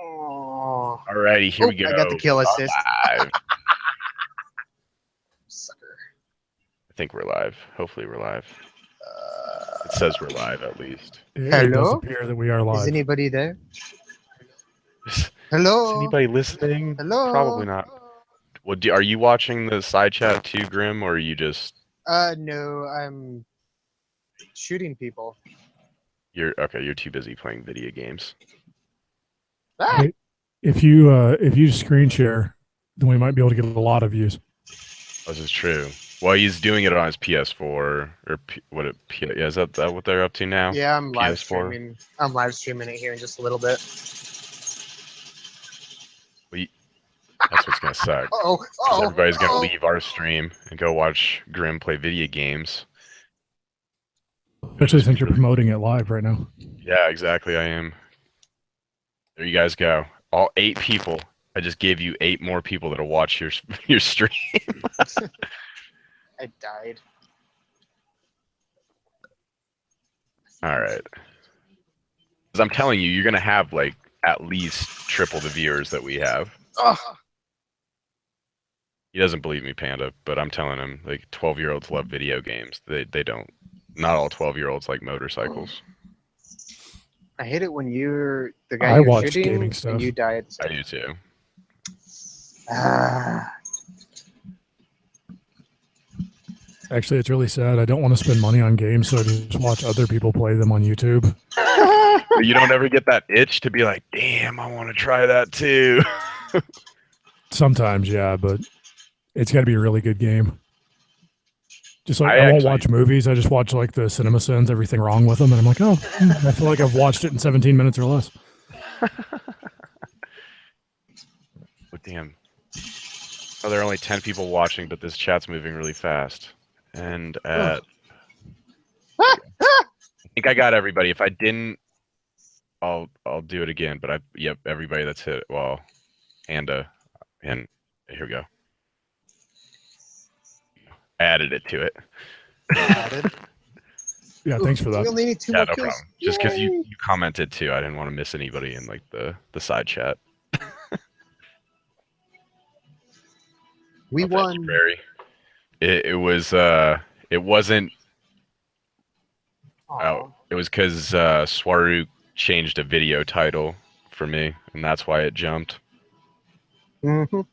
Oh. Alrighty, here we go. I got the kill assist. Live. Sucker. I think we're live. Hopefully we're live. It says we're live at least. It does Hello? appear that we are live. Is anybody there? Is Hello? anybody listening? Hello? Probably not. Well, are you watching the side chat too, Grim, or are you just... No, I'm shooting people. You're too busy playing video games. Ah! If you screen share, then we might be able to get a lot of views. This is true. Well, he's doing it on his PS4 or is that what they're up to now? Yeah, I'm live PS4? streaming. I'm live streaming it here in just a little bit. That's what's gonna suck. Oh, Everybody's gonna leave our stream and go watch Grim play video games. Especially since you're promoting it live right now. Yeah, exactly. I am. There you guys go. All 8 people. I just gave you 8 more people that'll watch your stream. I died. All right. Because I'm telling you, you're gonna have like at least triple the viewers that we have. Oh. He doesn't believe me, Panda, but I'm telling him like 12-year-olds love video games. They don't. Not all 12-year-olds like motorcycles. I hate it when you're the guy I you're watch shooting gaming stuff. and you died. I do too. Ah. Actually, it's really sad. I don't want to spend money on games, so I just watch other people play them on YouTube. But you don't ever get that itch to be like, damn, I want to try that too. Sometimes, yeah, but it's got to be a really good game. Just like I won't actually- watch movies. I just watch like the CinemaSins, everything wrong with them, and I'm like, oh, I feel like I've watched it in 17 minutes or less. Oh, damn. Oh, there are only 10 people watching, but this chat's moving really fast. And I think I got everybody. If I didn't, I'll do it again. But yep, everybody that's hit. Well, and here we go. I added it to it. Yeah, thanks for We that. only need 2 Yeah, more no kills. problem. Just because Yay! you commented too, I didn't want to miss anybody in like the side chat. We Oh, thank you, won. Barry. It wasn't. Aw. It was because Swaru changed a video title for me, and that's why it jumped. Mhm.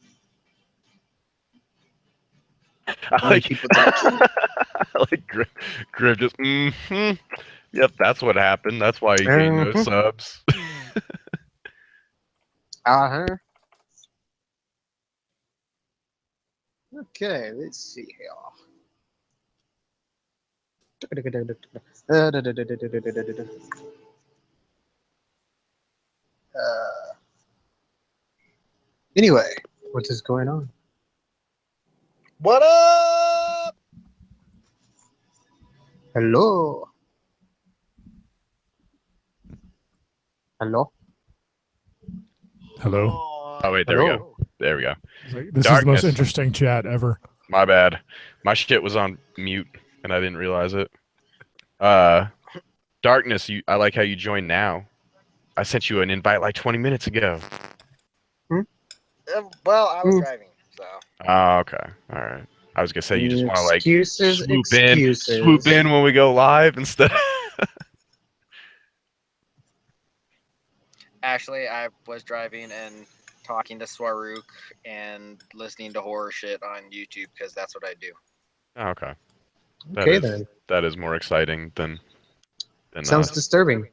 I like, People don't- I like Griff just. Yep, that's what happened. That's why you gained no Mhm. subs. Uh-huh. Okay, let's see here. Anyway, what is going on? What up? Hello? Hello? Hello. Oh wait, there we Hello? go. There we go. It's like, this is the Darkness. most interesting chat ever. My bad. My shit was on mute, and I didn't realize it. Darkness, I like how you joined now. I sent you an invite like 20 minutes ago. Well, I was Hmm. driving, so. Oh, okay. All right. I was gonna say you just want to like Excuses, swoop in when we go live instead. Actually, I was driving and talking to Swarook and listening to horror shit on YouTube because that's what I do. Oh, okay. Okay, is, then. That is more exciting than Sounds disturbing.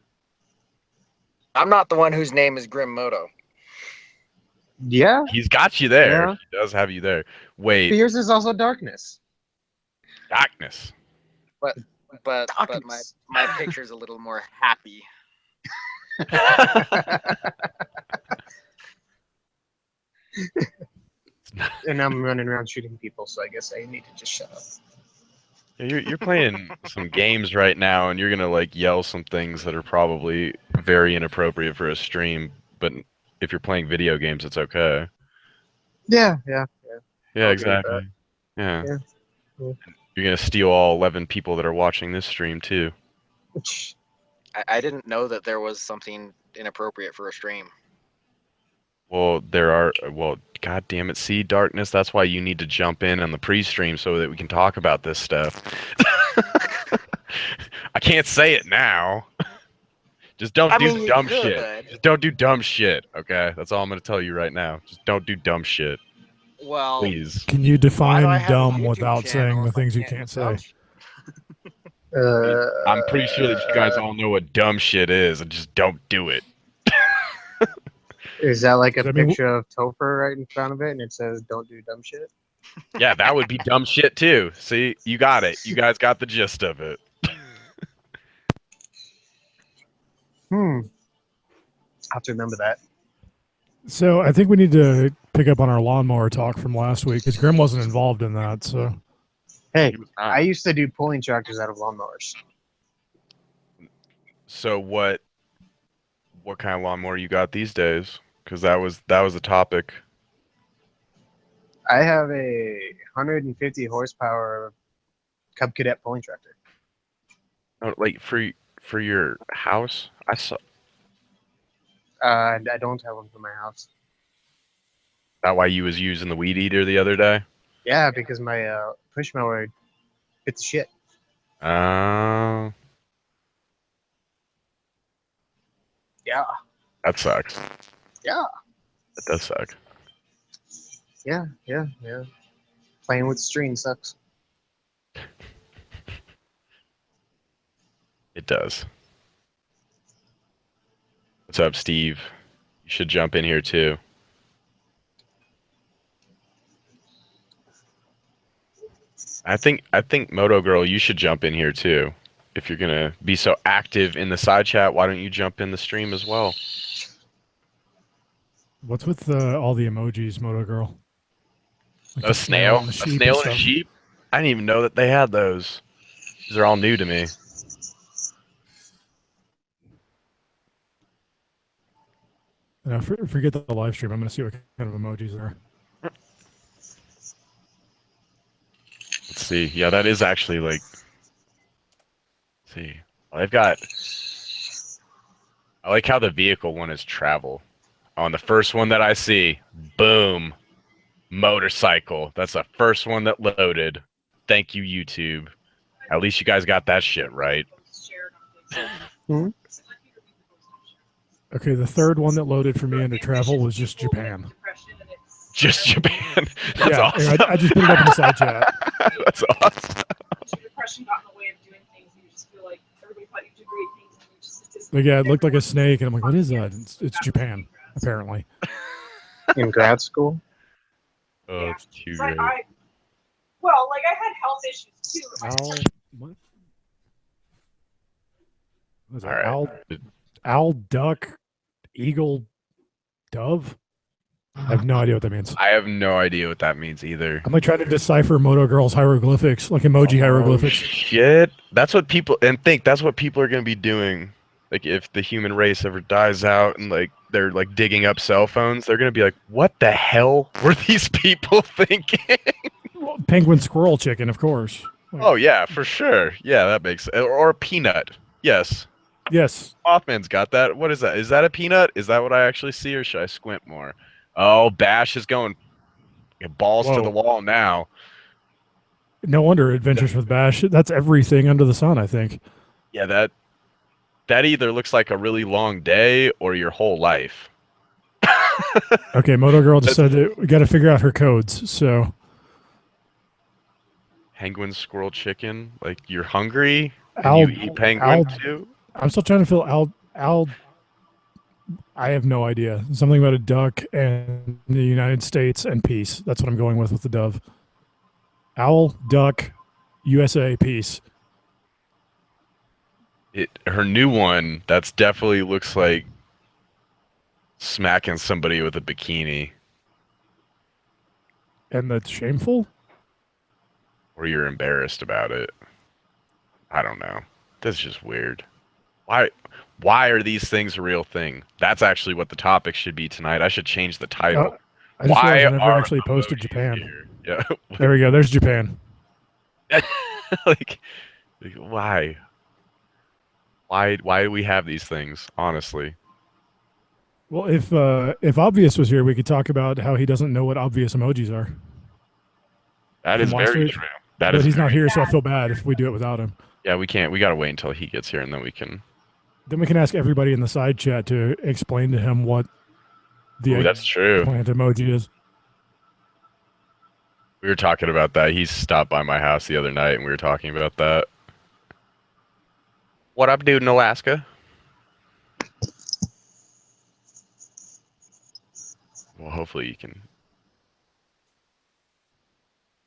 I'm not the one whose name is Grim Moto. Yeah? He's got you there. Yeah. He does have you there. But Wait, yours is also darkness. Darkness. But Darkness. my picture's a little more happy. And I'm running around shooting people, so I guess I need to just shut up. You're playing some games right now, and you're gonna like yell some things that are probably very inappropriate for a stream. But if you're playing video games, it's okay. Yeah. Yeah, I'll agree with exactly. Yeah. Yeah. You're gonna steal all 11 people that are watching this stream too. I didn't know that there was something inappropriate for a stream. Well, there are. Well, God damn it. See, Darkness, that's why you need to jump in on the pre-stream so that we can talk about this stuff. I can't say it now. Just don't I do mean, you dumb could. shit. Just don't do dumb shit, okay? That's all I'm going to tell you right now. Just don't do dumb shit. Well, Please. Can you why do I define have a dumb YouTube without channel saying the if I things you can't can't do dumb say? I'm pretty sure that you guys all know what dumb shit is and just don't do it. Is that like a 'Cause I mean, picture of Topher right in front of it and it says "Don't do dumb shit"? Yeah, that would be dumb shit too. See, you got it. You guys got the gist of it. Hmm. I have to remember that. So I think we need to pick up on our lawnmower talk from last week because Grim wasn't involved in that. So Hey, He was not. I used to do pulling tractors out of lawnmowers. So what kind of lawnmower you got these days? Because that was the topic. I have a 150 horsepower Cub Cadet pulling tractor. Oh, like for your house? I saw I don't have one for my house. that why you was using the weed eater the other day. Yeah, because my push mower bit the shit. Oh, Yeah, that sucks. yeah, That does suck. yeah. Playing with the string sucks. It does. What's up, Steve? You should jump in here too. I think Moto Girl, you should jump in here too. If you're gonna be so active in the side chat, why don't you jump in the stream as well? what's with all the emojis, Moto Girl? Like A the snail, and the a sheep snail and a stuff. sheep. I didn't even know that they had those. These are all new to me. Forget the live stream. I'm going to see what kind of emojis there are. Let's see. Yeah, that is actually like. Let's see. Well, they've got. I like how the vehicle one is travel. On the first one that I see, boom, motorcycle. That's the first one that loaded. Thank you, YouTube. At least you guys got that shit right. Okay, the third one that loaded for me under travel was just Japan. Just Japan. That's Yeah, awesome. I just put it up in the side chat. That's awesome. Depression got in the way of doing things, and you just feel like everybody thought you did great things, and you just Like, yeah, it looked like a snake, and I'm like, what is that? It's Japan, apparently. In grad school. Oh, it's too So great. well, like I had health issues too. Owl, what? What is that? All right. Owl, duck, eagle, dove? I have no idea what that means. I have no idea what that means either. I'm like trying to decipher Moto Girl's hieroglyphics, like emoji hieroglyphics. Shit. That's what people that's what people are gonna be doing. Like if the human race ever dies out and like they're like digging up cell phones, they're gonna be like, what the hell were these people thinking? Well, penguin, squirrel, chicken, of course. Oh yeah, for sure. Yeah, that makes or a peanut. Yes. Yes. Mothman's got that. What is that? Is that a peanut? Is that what I actually see, or should I squint more? Oh, Bash is going balls to the wall now. No wonder Adventures with Bash. That's everything under the sun, I think. Yeah, that either looks like a really long day or your whole life. Okay, Moto Girl decided we got to figure out her codes. So, Penguin, squirrel, chicken. Like you're hungry and Owl- you eat penguin too. I'm still trying to feel owl. I have no idea. Something about a duck and the United States and peace. That's what I'm going with the dove. Owl, duck, USA, peace. Her new one. That's definitely looks like smacking somebody with a bikini. And that's shameful? Or you're embarrassed about it. I don't know. That's just weird. Why are these things a real thing? That's actually what the topic should be tonight. I should change the title. I just realized I never are actually posted emojis Japan. here? Yeah. There we go. There's Japan. like why? Why do we have these things, honestly? Well, if Obvious was here, we could talk about how he doesn't know what obvious emojis are. That From is last very week. true. That But is he's not very here, so I feel bad if we do it without him. Yeah, we can't. We gotta wait until he gets here, and then we can. Then we can ask everybody in the side chat to explain to him what the Ooh, that's true. eggplant emoji is. We were talking about that. He stopped by my house the other night, and we were talking about that. What up, dude in Alaska? Well, hopefully you can.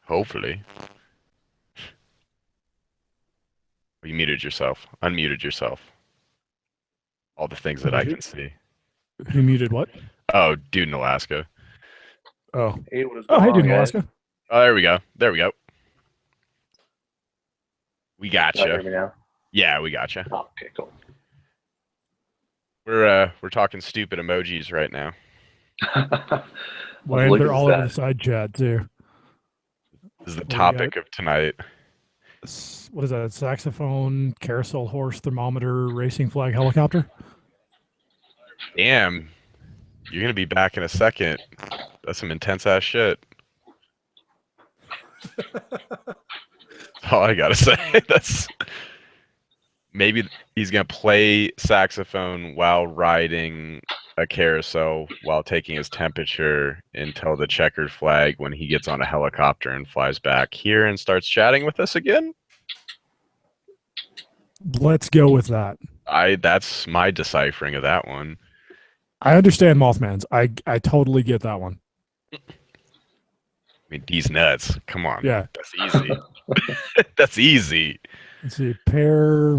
Hopefully. You muted yourself. Unmuted yourself. All the things that I can see. Who muted what? Oh, dude in Alaska. Oh. Hey, what is Oh, going hey, on, dude in guys? Alaska. Oh, there we go. There we go. We Can you hear gotcha. me now? Yeah, we gotcha. Oh, okay, cool. We're talking stupid emojis right now. Well, and they're all over the side chat, too. This is the What do we topic got? of tonight. What is that? Saxophone, carousel horse, thermometer, racing flag, helicopter? Damn. You're gonna be back in a second. That's some intense ass shit. That's all I gotta say. That's maybe he's gonna play saxophone while riding a carousel while taking his temperature until the checkered flag when he gets on a helicopter and flies back here and starts chatting with us again. Let's go with that. That's my deciphering of that one. I understand Mothman's. I totally get that one. I mean, these nuts. Come on. Yeah. That's easy. That's easy. Let's see. Pair,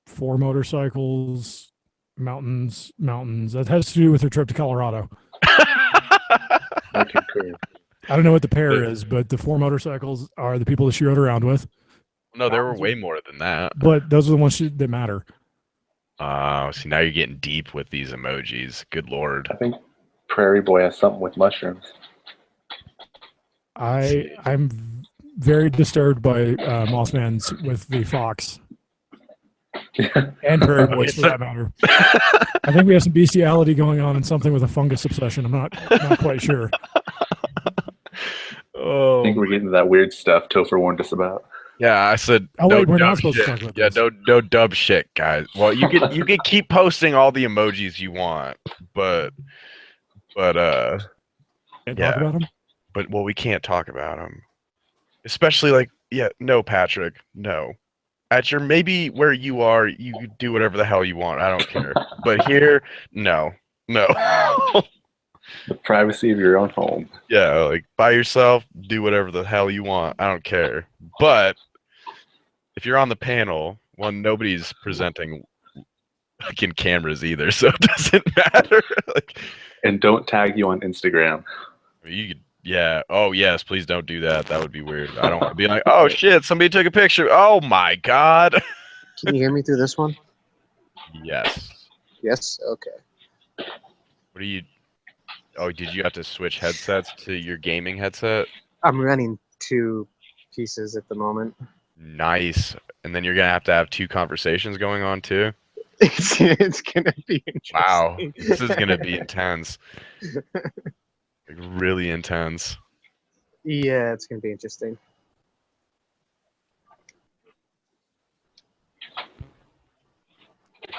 4 motorcycles, mountains. That has to do with her trip to Colorado. I concur. I don't know what the pair is, but the 4 motorcycles are the people that she rode around with. No, there were way more than that. But those are the ones that matter. See, now you're getting deep with these emojis. Good lord. I think Prairie Boy has something with mushrooms. I'm very disturbed by Mothman's with the fox and Prairie Boys for that matter. I think we have some bestiality going on and something with a fungus obsession. I'm not quite sure. Oh, I think we're getting to that weird stuff Topher warned us about. yeah. I said. Oh no wait, we're dumb not supposed shit. to talk about Yeah, this. no dub shit, guys. Well, you can keep posting all the emojis you want, but Can't yeah. talk about them. But well, we can't talk about them, especially no, Patrick, no. At your maybe where you are, you do whatever the hell you want. I don't care. But here, no. The privacy of your own home. Yeah, like by yourself, do whatever the hell you want. I don't care. But if you're on the panel, one, nobody's presenting fucking cameras either, so it doesn't matter. Like, And don't tag you on Instagram. you could, yeah. Oh yes, please don't do that. That would be weird. I don't want to be like, oh shit, somebody took a picture. Oh my god. Can you hear me through this one? Yes. Yes. Okay. What are you? Oh, did you have to switch headsets to your gaming headset? I'm running 2 pieces at the moment. Nice. And then you're gonna have to have 2 conversations going on too. It's gonna be interesting. Wow, this is gonna be intense. Like, really intense. Yeah, it's gonna be interesting.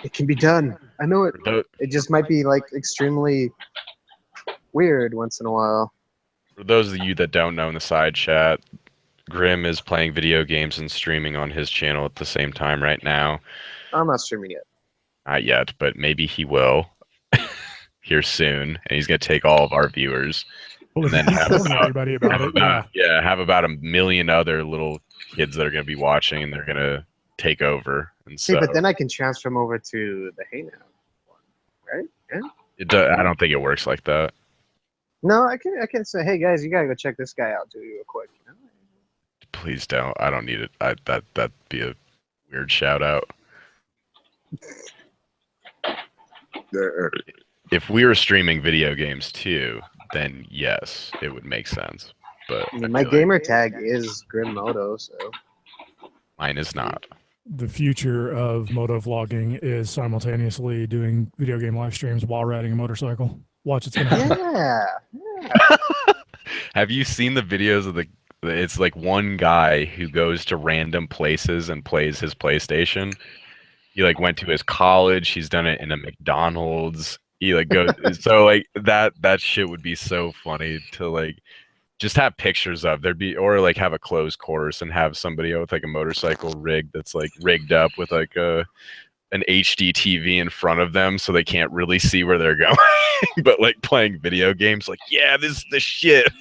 It can be done. I know it. It just might be like extremely weird once in a while. For those of you that don't know in the side chat, Grim is playing video games and streaming on his channel at the same time right now. I'm not streaming yet. Not yet, but maybe he will here soon, and he's gonna take all of our viewers. Well, And then keep have telling about- everybody about it. Yeah. have about 1 million other little kids that are gonna be watching, and they're gonna take over. And See, so but then I can transfer them over to the Hey Now one, right? Yeah. I don't think it works like that. No, I can say, hey guys, you gotta go check this guy out, do real quick. You know? Please don't. I don't need it. That'd be a weird shout out. If we were streaming video games too, then yes, it would make sense. But I mean, my gamer tag is Grim Moto, so mine is not. the future of moto vlogging is simultaneously doing video game live streams while riding a motorcycle. Watch, it's gonna happen. Yeah. Have you seen the videos of the? It's like one guy who goes to random places and plays his PlayStation. He like went to his college. He's done it in a McDonald's. He like goes so like that shit would be so funny to like just have pictures of. There'd be or like have a closed course and have somebody with like a motorcycle rig that's like rigged up with like an HD TV in front of them so they can't really see where they're going, but like playing video games. Like, yeah, this is the shit.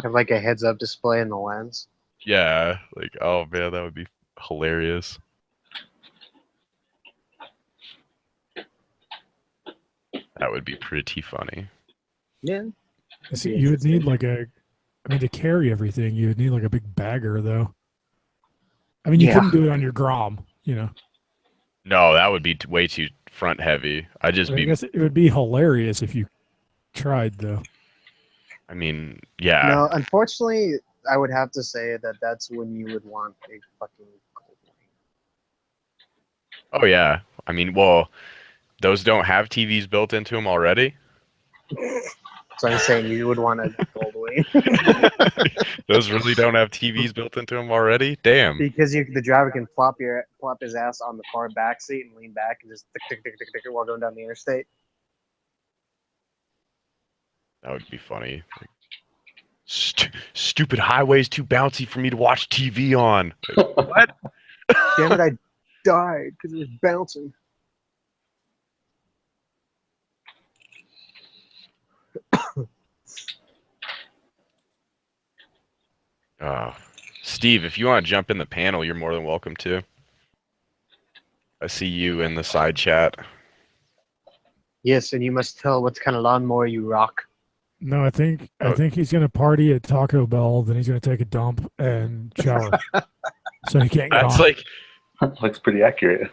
Have like a heads-up display in the lens. Yeah, like oh man, that would be hilarious. That would be pretty funny. Yeah. See, you would need like to carry everything, you would need like a big bagger, though. I mean, you Yeah. couldn't do it on your Grom, you know. No, that would be way too front heavy. I'd just I be. guess it would be hilarious if you tried, though. I mean, yeah. No, unfortunately, I would have to say that that's when you would want a fucking gold Oh yeah. I mean, well, those don't have TVs built into them already. wing. So I'm saying you would want a gold wing. Those really don't have TVs built into them already. Damn. Because the driver can plop his ass on the far back seat and lean back and just tick tick tick tick tick while going down the interstate. That would be funny. Like, stupid highway's too bouncy for me to watch TV on. Like, what? Damn it, I died because it was bouncing. Steve, if you want to jump in the panel, you're more than welcome to. I see you in the side chat. Yes, and you must tell what kind of lawnmower you rock. No, I think he's gonna party at Taco Bell, then he's gonna take a dump and shower. So he can't get That's on. like Looks pretty accurate.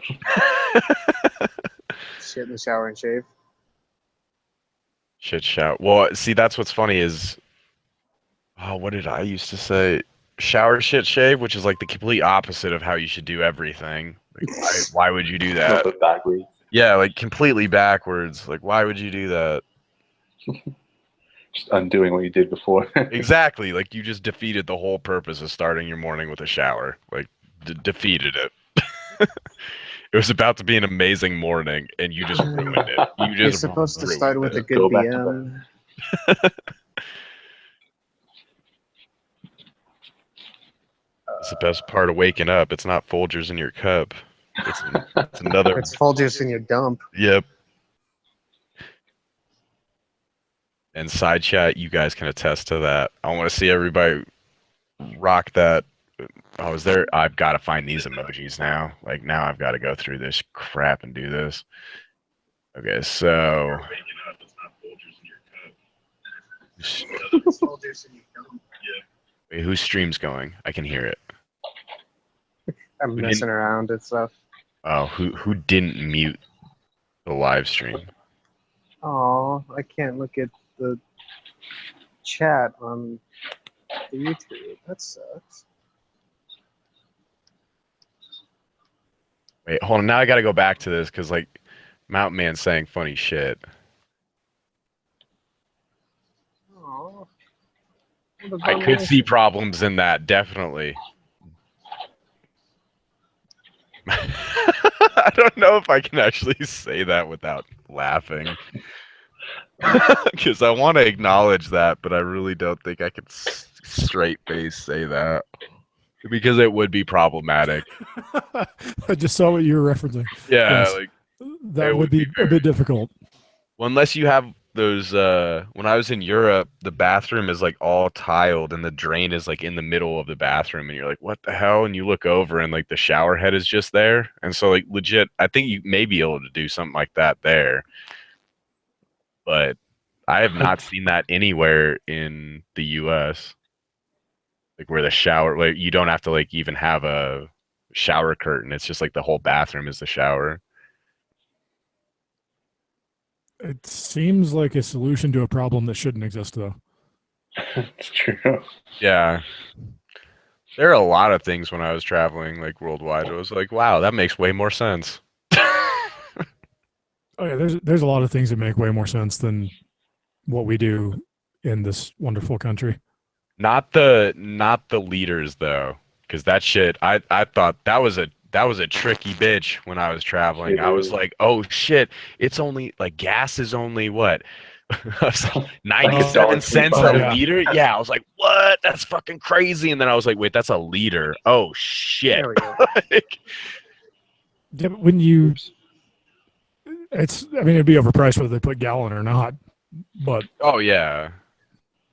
Shit in the shower and shave. shit shout. Well, see, that's what's funny is, oh, what did I used to say? Shower shit shave, which is like the complete opposite of how you should do everything. Like, why would you do A that? little bit backwards. Yeah, like completely backwards. Like, why would you do that? Just undoing what you did before. Exactly. Like, you just defeated the whole purpose of starting your morning with a shower. Like, defeated it. It was about to be an amazing morning, and you just ruined it. You You're just supposed to ruined start with it. a good Go back to BM. It's the best part of waking up. It's not Folgers in your cup. It's another. It's Folgers in your dump. Yep. And side chat, you guys can attest to that. I want to see everybody rock that. Oh, is there? I've got to find these emojis now. Like, now I've got to go through this crap and do this. Okay, so. Folgers in your dump. Wait, whose stream's going? I can hear it. I'm Who messing didn't- around and stuff. Oh, who didn't mute the live stream? Oh, I can't look at the chat on the YouTube. That sucks. Wait, hold on. Now I got to go back to this because, like, Mountain Man's saying funny shit. Oh. I could see problems in that, definitely. I don't know if I can actually say that without laughing. Because I want to acknowledge that, but I really don't think I could straight face say that. Because it would be problematic. I just saw what you were referencing. Yeah, Yes. like, That it would would be be a bit difficult. well, unless you have those, when I was in Europe, the bathroom is like all tiled and the drain is like in the middle of the bathroom and you're like, what the hell? And you look over and like the shower head is just there. And so like legit, I think you may be able to do something like that there. But I have not seen that anywhere in the US. Like where the shower, like you don't have to like even have a shower curtain. It's just like the whole bathroom is the shower. It seems like a solution to a problem that shouldn't exist, though. It's true. Yeah. There are a lot of things when I was traveling like worldwide. I was like, wow, that makes way more sense. Oh yeah, there's a lot of things that make way more sense than what we do in this wonderful country. Not the leaders though, because that shit. I thought that was a tricky bitch when I was traveling. It I was is. like, oh shit, it's only like gas is only what. Like a 97 cents Oh a yeah, liter? Yeah, I was like, what? That's fucking crazy. And then I was like, wait, that's a liter. Oh shit. There we go. Like, yeah, but when you, Oops. I mean, it'd be overpriced whether they put gallon or not. But oh yeah.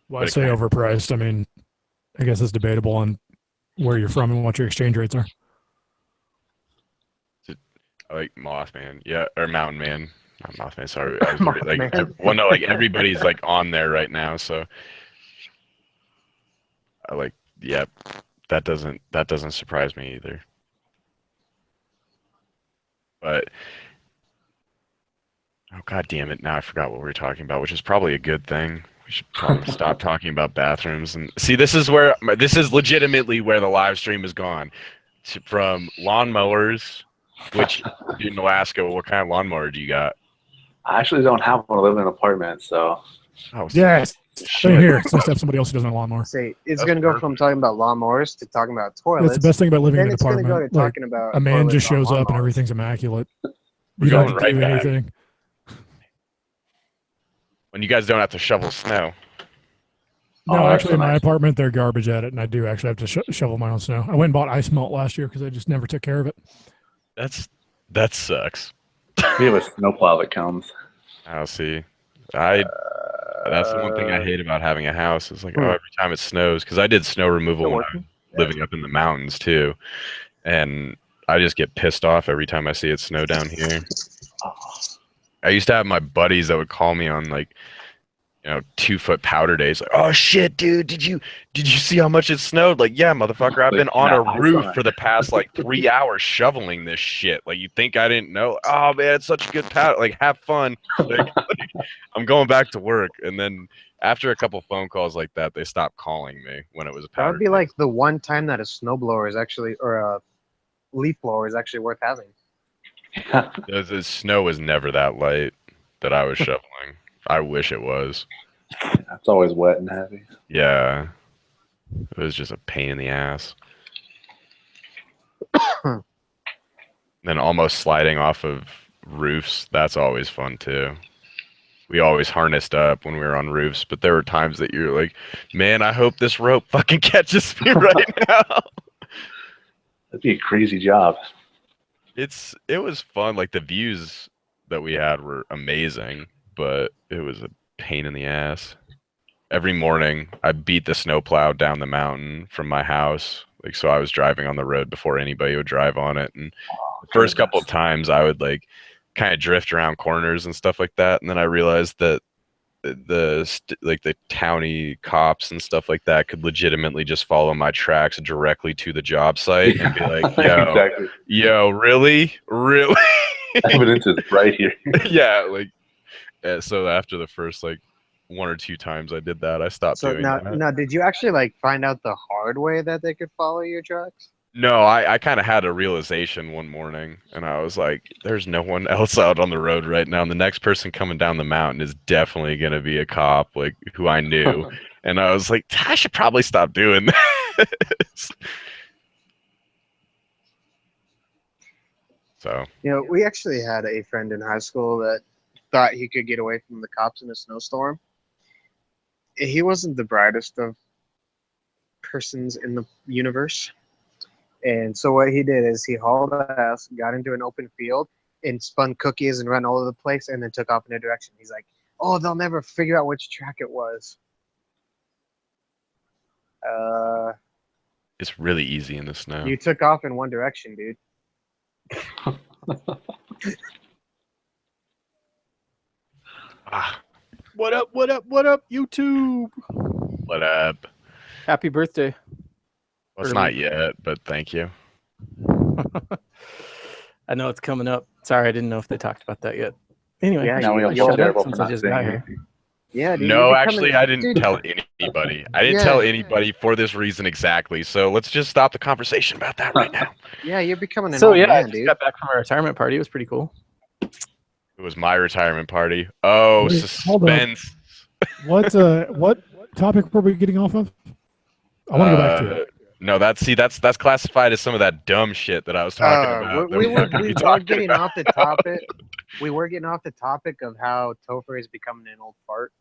when I But it say kinda- overpriced, I mean, I guess it's debatable on where you're from and what your exchange rates are. I like Mothman. Yeah, or Mountain Man. Not Mothman, sorry. I was like Mothman. well no, like everybody's like on there right now, so I like yeah, that doesn't surprise me either. But oh god damn it, now I forgot what we were talking about, which is probably a good thing. We should probably stop talking about bathrooms and see this is legitimately where the live stream has gone. From lawnmowers, which in Alaska, what kind of lawnmower do you got? I actually don't have one. I live in an apartment, so Oh Yes, same shit. here. It's nice to have somebody else who doesn't have a lawnmower. Say it's That's gonna go from perfect. talking about lawnmowers to talking about toilets. That's the best thing about living Then in an it's gonna apartment. go to Like, talking about a man just toilets on shows up and lawnmowers. everything's immaculate. We're You don't going have to right do back. anything. When you guys don't have to shovel snow. No, Oh, that's actually, so in my nice. apartment, they're garbage at it, and I do actually have to shovel my own snow. I went and bought ice melt last year because I just never took care of it. That sucks. We have a snowplow that comes. I'll see. That's the one thing I hate about having a house. Is like, oh, Hmm. every time it snows, because I did snow removal Still when I was working? living up in the mountains too, and I just get pissed off every time I see it snow down here. Oh, I used to have my buddies that would call me on like, 2-foot powder days. Like, oh shit, dude, did you see how much it snowed? Like, yeah, motherfucker, I've been on a I roof saw for the past like 3 hours shoveling this shit. Like, you think I didn't know? Oh man, it's such a good powder. Like, have fun. Like, I'm going back to work, and then after a couple phone calls like that, they stopped calling me when it was a That powder. would be day. like the one time that a snowblower is actually, or a leaf blower is actually worth having. The snow was never that light that I was shoveling. I wish it was. It's always wet and heavy. Yeah. It was just a pain in the ass. Then almost sliding off of roofs, that's always fun too. We always harnessed up when we were on roofs, but there were times that you're like, man, I hope this rope fucking catches me right now. That'd be a crazy job. It was fun. Like the views that we had were amazing, but it was a pain in the ass. Every morning I beat the snowplow down the mountain from my house. Like, so I was driving on the road before anybody would drive on it. And the first couple of times I would like kind of drift around corners and stuff like that. And then I realized that the townie cops and stuff like that could legitimately just follow my tracks directly to the job site and be like, Exactly. yo, really? Evidence is right here. Yeah, like so after the first like 1 or 2 times I did that, I stopped So doing now, that. did you actually like find out the hard way that they could follow your tracks? No, I kind of had a realization one morning, and I was like, there's no one else out on the road right now. And the next person coming down the mountain is definitely going to be a cop, like, who I knew. And I was like, I should probably stop doing this. So, We actually had a friend in high school that thought he could get away from the cops in a snowstorm. He wasn't the brightest of persons in the universe. And so what he did is he hauled ass, got into an open field, and spun cookies and ran all over the place, and then took off in a direction. He's like, "Oh, they'll never figure out which track it was." it's really easy in the snow. You took off in one direction, dude. Ah, What up? What up? What up, YouTube? what up? Happy birthday. Well, it's Early. not yet, but thank you. I know it's coming up. Sorry, I didn't know if they talked about that yet. Anyway, Yeah, Now we you have shut one up terrible since for I not just saying got anything. here. Yeah, dude, No, you're actually, becoming, I didn't dude. tell anybody. I didn't Yeah. tell anybody for this reason exactly. So let's just stop the conversation about that right now. Yeah, you're becoming an So old yeah, I man, just dude. got back from my retirement party. It was pretty cool. It was my retirement party. Oh, Wait, hold up. suspense. What topic were we getting off of? I want to go back to it. No, that's classified as some of that dumb shit that I was talking about. that We we're not gonna were be talking getting about. off the topic. We were getting off the topic of how Topher is becoming an old fart.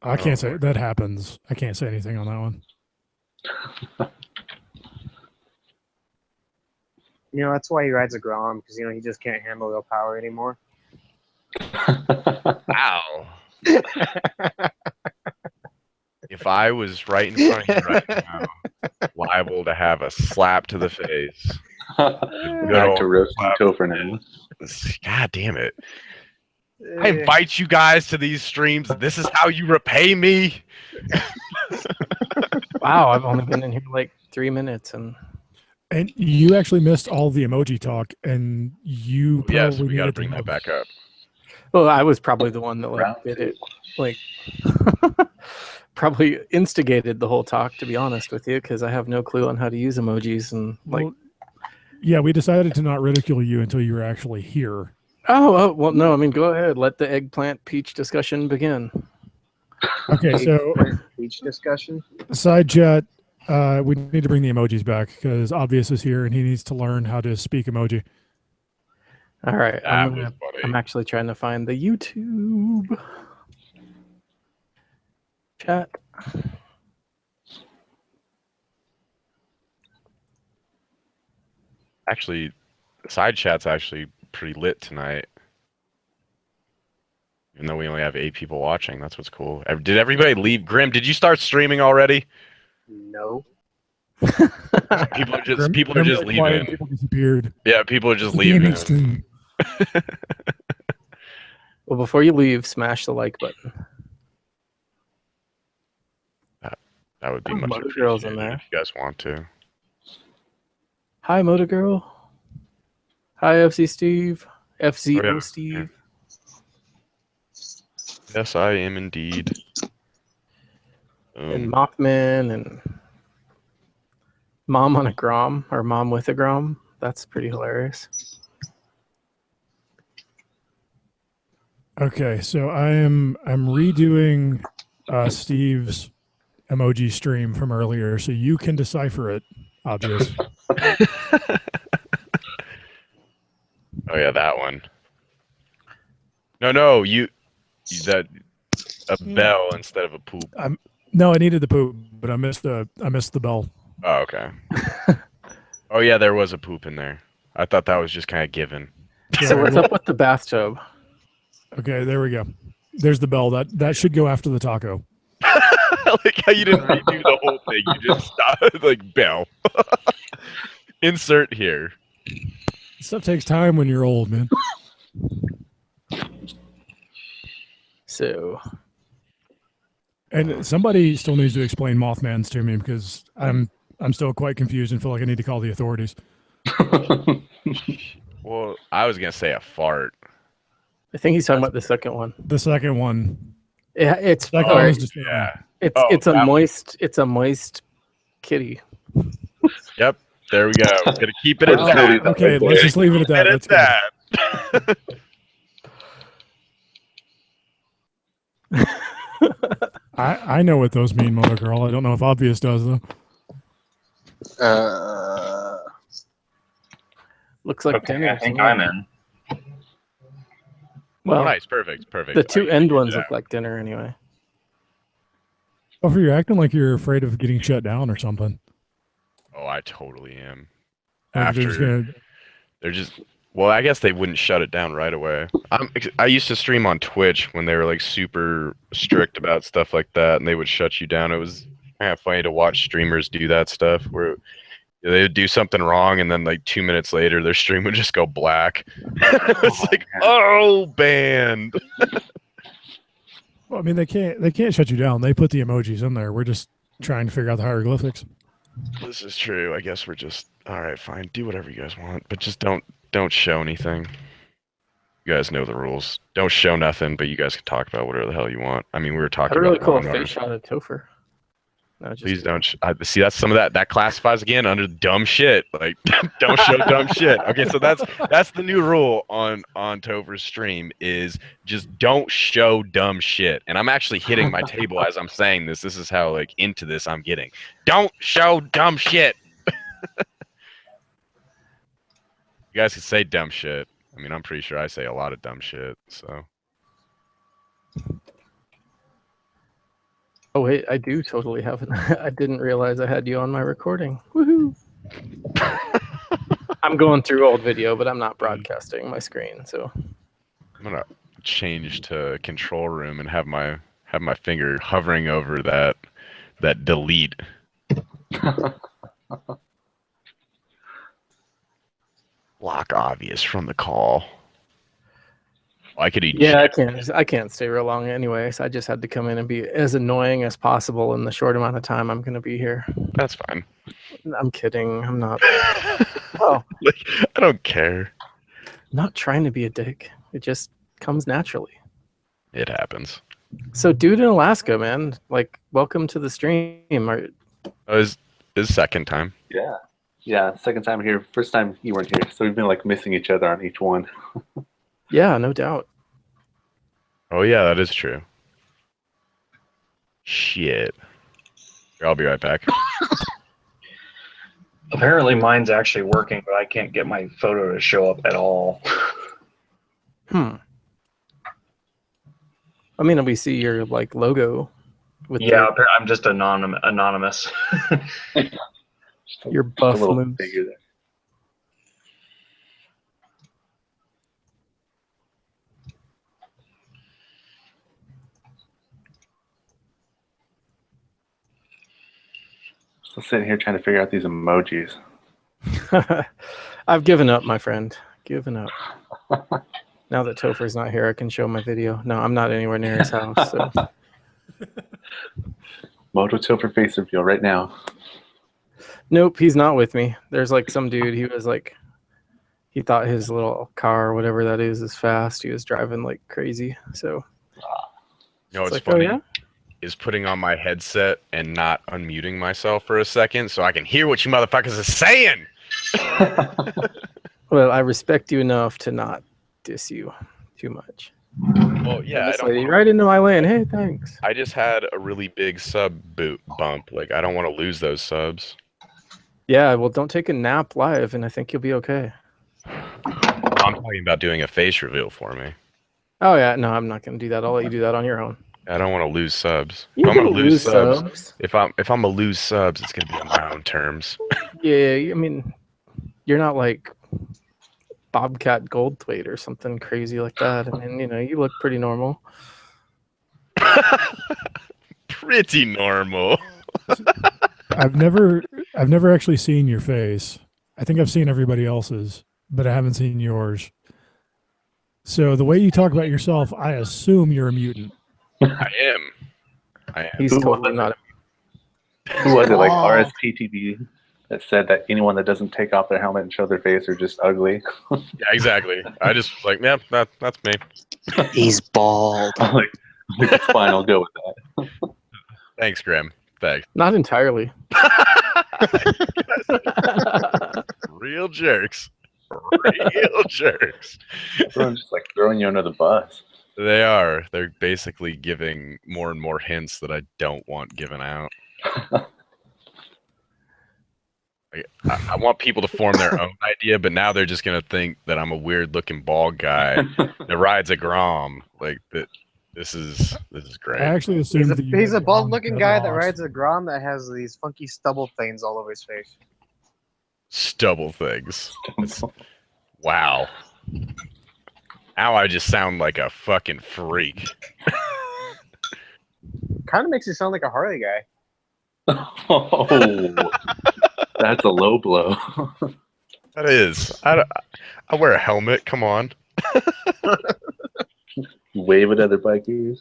I can't say Oh, that happens. I can't say anything on that one. You know, that's why he rides a Grom, because, you know, he just can't handle the power anymore. Ow. If I was right in front of you right now, liable to have a slap to the face. Back to roasting Topher now. God damn it. I invite you guys to these streams. This is how you repay me. Wow, I've only been in here like 3 minutes, and you actually missed all the emoji talk, and you probably Yes, we got to needed bring know. that back up. well, I was probably the one that like Round did two. it, like probably instigated the whole talk. To be honest with you, because I have no clue on how to use emojis and like. Well, yeah, we decided to not ridicule you until you were actually here. Oh, well, no. I mean, go ahead. Let the eggplant peach discussion begin. Okay, so Peach discussion. side chat, we need to bring the emojis back because Obvious is here and he needs to learn how to speak emoji. All right, That was funny. I'm actually trying to find the YouTube chat. Actually, side chat's actually pretty lit tonight. Even though we only have 8 people watching, that's what's cool. Did everybody leave? Grim, did you start streaming already? No. People are just Grim got quiet, leaving. people disappeared. Yeah, people are just It's a gaming leaving. stream. Well, before you leave, smash the like button. That would be Oh, much Moto Girl's in appreciated there. if you guys want to. Hi, Moto Girl. Hi, FC Steve. FZO Oh, yeah. Steve. Yes, I am indeed. And Mothman and Mom on a Grom or Mom with a Grom. That's pretty hilarious. Okay, so I'm redoing Steve's emoji stream from earlier, so you can decipher it. Obvious. Oh yeah, that one. No, that a bell instead of a poop. No, I needed the poop, but I missed the bell. Oh, okay. Oh yeah, there was a poop in there. I thought that was just kind of given. So what's up with the bathtub? Okay, there we go. There's the bell. That should go after the taco. I like how you didn't redo the whole thing. You just stopped like bell. Insert here. Stuff takes time when you're old, man. So And somebody still needs to explain Mothman's to me because I'm still quite confused and feel like I need to call the authorities. Well, I was gonna say a fart. I think he's talking about the second one. The second one, Yeah, it's second all one right. was just Yeah. It's Oh, it's a that- moist kitty. Yep. There we go. We're gonna keep it at Oh, that. Okay, let's just leave it at that. That's good. I know what those mean, Moto Girl. I don't know if Obvious does though. Looks like Okay, dinner. I think to me. I'm in. Well, Oh, nice, perfect. the two end ones Yeah. look like dinner anyway. Oh, you're acting like you're afraid of getting shut down or something. Oh, I totally am. Like they're just After gonna. they're just well, I guess they wouldn't shut it down right away. I used to stream on Twitch when they were like super strict about stuff like that, and they would shut you down. It was kind of funny to watch streamers do that stuff where they would do something wrong, and then like 2 minutes later, their stream would just go black. It's like, oh, banned. Well, I mean, they can't shut you down. They put the emojis in there. We're just trying to figure out the hieroglyphics. This is true. I guess we're just all right. Fine, do whatever you guys want, but just don't show anything. You guys know the rules. Don't show nothing, but you guys can talk about whatever the hell you want. I mean, we were Had talking a really about cool lawnmowers. face shot of Topher. No, just Please kidding. don't. See, that's some of that classifies again under dumb shit. Like, don't show dumb shit. Okay, so that's the new rule on Topher's stream is just don't show dumb shit. And I'm actually hitting my table as I'm saying this. This is how like into this I'm getting. Don't show dumb shit. You guys can say dumb shit. I mean, I'm pretty sure I say a lot of dumb shit. So. Oh wait, I do totally have it. I didn't realize I had you on my recording. Woohoo! I'm going through old video, but I'm not broadcasting my screen. So I'm gonna change to control room and have my finger hovering over that delete. Block obvious from the call. I could eject. yeah, I can't stay real long anyway. So I just had to come in and be as annoying as possible in the short amount of time I'm going to be here. That's fine. I'm kidding. I'm not. Oh, Like, I don't care. not trying to be a dick. It just comes naturally. It happens. So, dude in Alaska, man, like, welcome to the stream. It was his second time. Yeah, second time here. First time you weren't here, so we've been like missing each other on each one. Yeah, no doubt. Oh yeah, that is true. Shit. Here, I'll be right back. Apparently mine's actually working, but I can't get my photo to show up at all. I mean, we see your like logo with Yeah, I'm just anonymous. your Just buff a little moves. figure there. Still sitting here trying to figure out these emojis. I've given up, my friend. Given up. Now that Topher's not here, I can show my video. No, I'm not anywhere near his house. So. Moto Topher face reveal right now. Nope, he's not with me. There's like some dude. He was like, he thought his little car or whatever that is fast. He was driving like crazy. So. You know what's like, funny? oh, yeah? Is putting on my headset and not unmuting myself for a second so I can hear what you motherfuckers are saying. Well, I respect you enough to not diss you too much. Well, yeah, This lady right into my lane. Hey, thanks. I just had a really big sub bump. Like, I don't want to lose those subs. Yeah, well, don't take a nap live, and I think you'll be okay. I'm talking about doing a face reveal for me. Oh yeah, no, I'm not gonna do that. I'll let you do that on your own. I don't want to lose subs. You If I'm can gonna lose subs, subs. if I'm gonna lose subs, it's gonna be on my own terms. Yeah, I mean, you're not like Bobcat Goldthwait or something crazy like that. I mean, you know, you look pretty normal. Pretty normal. I've never actually seen your face. I think I've seen everybody else's, but I haven't seen yours. So the way you talk about yourself, I assume you're a mutant. I am. He's totally not. Who was it? Like RSPTV that said that anyone that doesn't take off their helmet and show their face are just ugly. Yeah, exactly. I just like, yeah, that's me. He's bald. I'm like, it's fine. I'll go with that. Thanks, Graham. Thanks. Not entirely. Real jerks. Real jerks. Everyone's just like throwing you under the bus. They are. They're basically giving more and more hints that I don't want given out. I want people to form their own idea, but now they're just gonna think that I'm a weird-looking bald guy that rides a Grom. Like that. This is great. I actually assumed He's a bald-looking guy that rides a Grom that has these funky stubble things all over his face. Stubble things. Wow. Now I just sound like a fucking freak. Kind of makes you sound like a Harley guy. Oh, that's a low blow. That is. I wear a helmet. Come on. Wave at other bikers.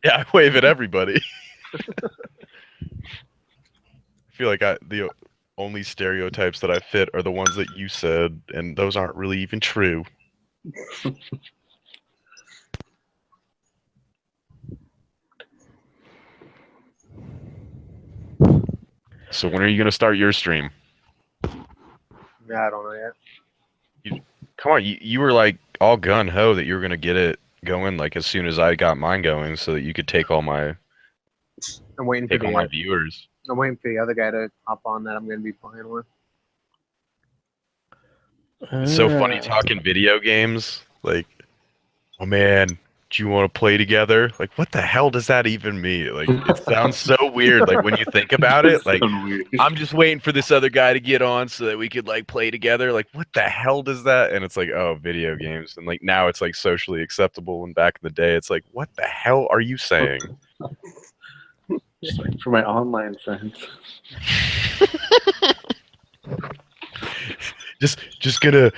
Yeah, I wave at everybody. I feel like the only stereotypes that I fit are the ones that you said, and those aren't really even true. So when are you gonna start your stream? Yeah, I don't know yet. Come on, you were like all gun ho that you were gonna get it going like as soon as I got mine going, so that you could take all my I'm waiting for viewers. I'm waiting for the other guy to hop on that I'm going to be playing with. It's so funny talking video games. Like, oh man, do you want to play together? Like, what the hell does that even mean? Like, it sounds so weird. Like when you think about it, like I'm just waiting for this other guy to get on so that we could like play together. Like, what the hell does that? And it's like, oh, video games. And like now it's like socially acceptable. And back in the day, it's like, what the hell are you saying? Just waiting for my online friends. just gonna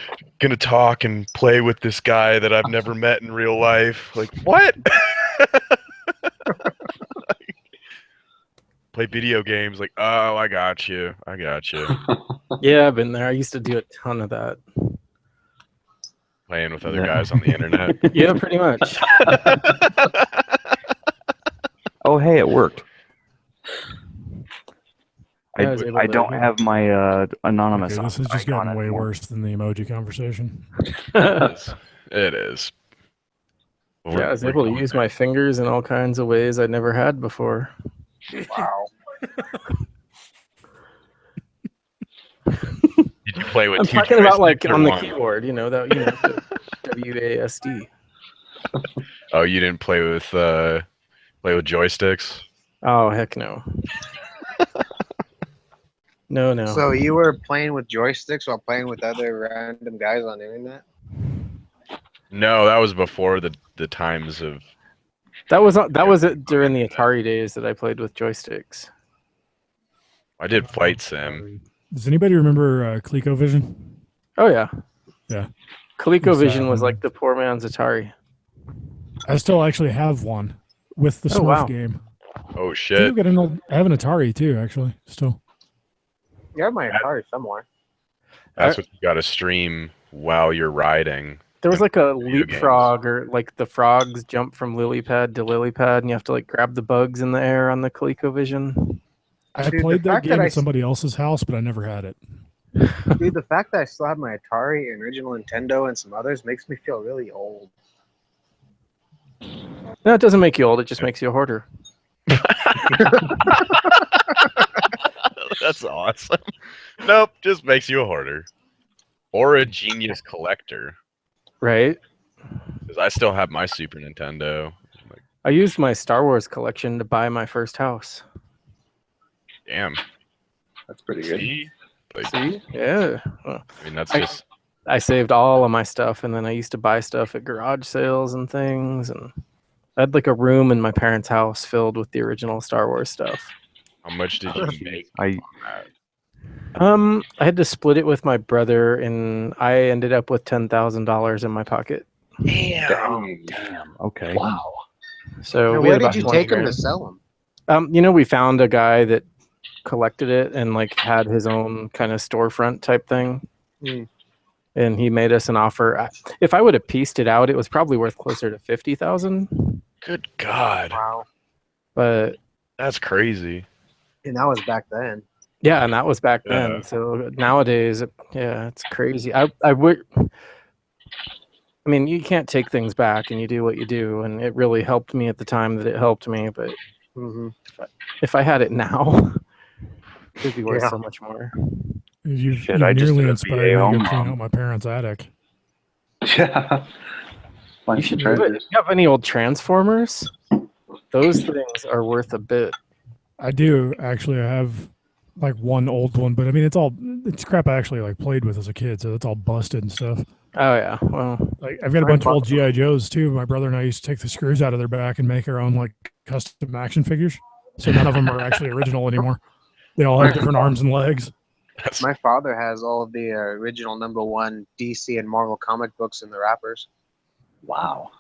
talk and play with this guy that I've never met in real life. Like what? Play video games. Like, oh, I got you. Yeah, I've been there. I used to do a ton of that. Playing with other guys on the internet. Yeah, pretty much. Oh, hey, it worked. I don't have my anonymous. Okay, this has just gotten way worse than the emoji conversation. It is. Yeah, I was able to use my fingers in all kinds of ways I never had before. Wow. Did you play with I'm two talking about like joysticks or on the one? keyboard, the WASD. Oh, you didn't play with joysticks? Oh, heck no. No. So you were playing with joysticks while playing with other random guys on the internet? No, that was before the times of. That was it during the Atari days that I played with joysticks. I did Flight Sim. Does anybody remember ColecoVision? Oh yeah. Yeah. ColecoVision was like the poor man's Atari. I still actually have one with the Smurf game. Oh I shit! think I have an Atari too, actually. Still. You have my Atari somewhere. That's what you got to stream while you're riding. There was like a leapfrog, or like the frogs jump from lily pad to lily pad, and you have to like grab the bugs in the air on the ColecoVision. I played that game at somebody else's house, but I never had it. Dude, the fact that I still have my Atari and original Nintendo and some others makes me feel really old. No, it doesn't make you old. It just makes you a hoarder. That's awesome. Nope, just makes you a hoarder. Or a genius collector. Right? Because I still have my Super Nintendo. I used my Star Wars collection to buy my first house. Damn. That's pretty good. See? Yeah. I mean, that's just... I saved all of my stuff, and then I used to buy stuff at garage sales and things, and I had like a room in my parents' house filled with the original Star Wars stuff. How much did you make? I had to split it with my brother, and I ended up with $10,000 in my pocket. Damn. Okay. Wow. So Now, we where had about did you 20 take them grand. to sell them? We found a guy that collected it and like had his own kind of storefront type thing. Mm. And he made us an offer. If I would have pieced it out, it was probably worth closer to $50,000. Good God. Wow. But that's crazy. And that was back then. Yeah, and that was back then. Yeah. So nowadays, yeah, it's crazy. I would. I mean, you can't take things back, and you do what you do, and it really helped me at the time that it helped me. But if I had it now, it'd be worth so much more. You've I just nearly did a inspired VA me to go on clean mom. out my parents' attic. Yeah. You should do it. You have any old Transformers? Those things are worth a bit. I do actually. I have like one old one, but I mean it's crap I actually like played with as a kid, so it's all busted and stuff. Oh yeah, well, like I've got a bunch of old GI Joes too. My brother and I used to take the screws out of their back and make our own like custom action figures. So none of them are actually original anymore. They all have different arms and legs. My father has all of the original #1 DC and Marvel comic books in the wrappers. Wow.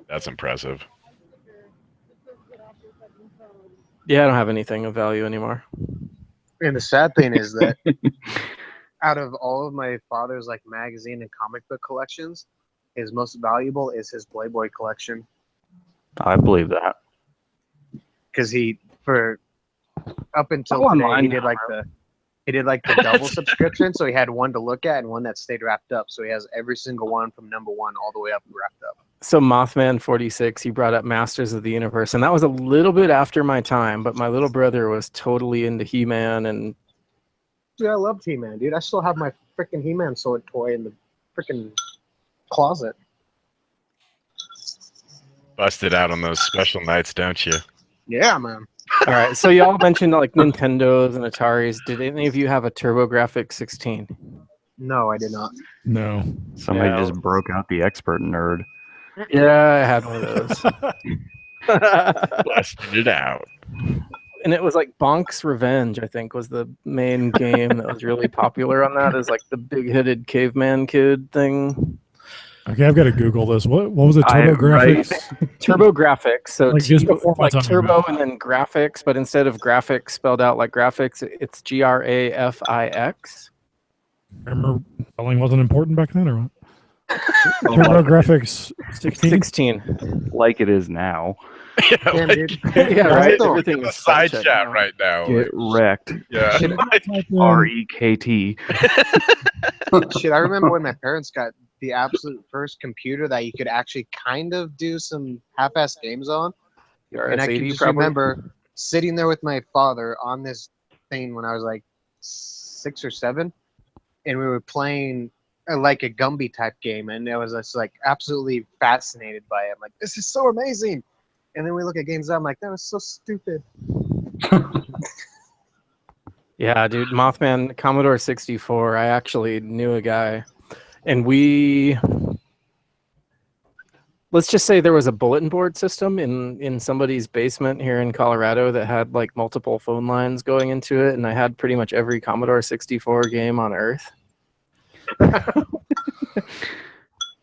That's impressive. Yeah, I don't have anything of value anymore. And the sad thing is that out of all of my father's like magazine and comic book collections, his most valuable is his Playboy collection. I believe that. Because he, for up until Oh, I'm today, he mine did now, like the double subscription, so he had one to look at and one that stayed wrapped up. So he has every single one from number 1 all the way up wrapped up. So Mothman 46, he brought up Masters of the Universe, and that was a little bit after my time, but my little brother was totally into He-Man, and Dude, I love He-Man, dude. I still have my freaking He-Man sword toy in the freaking closet. Busted out on those special nights, don't you? Yeah, man. all right. So y'all mentioned like Nintendos and Ataris. Did any of you have a TurboGrafx 16? No, I did not. No. Somebody Yeah. just broke out the expert nerd. Yeah, I had one of those. Busted it out. And it was like Bonk's Revenge, I think, was the main game that was really popular on that. Is like the big-headed caveman kid thing. Okay, I've got to Google this. What was it? TurboGrafx? TurboGrafx. So Like just before my like time. turbo and then graphics, but instead of graphics spelled out like graphics, it's GRAFIX. Remember, spelling wasn't important back then, or what? TurboGrafx 16. 16. Like it is now. Damn, dude. Yeah, right. Moto. Everything The is side spell check chat now. right now. Get wrecked. Yeah. Shit, REKT. shit, I remember when my parents got the absolute first computer that you could actually kind of do some half-ass games on. Your And I can RS-80 just probably. remember sitting there with my father on this thing when I was like 6 or 7, and we were playing like a Gumby type game, and I was just like absolutely fascinated by it. I'm like, this is so amazing. And then we look at games, I'm like, that was so stupid. Yeah, dude, Mothman, Commodore 64. I actually knew a guy, and let's just say there was a bulletin board system in somebody's basement here in Colorado that had like multiple phone lines going into it, and I had pretty much every Commodore 64 game on Earth.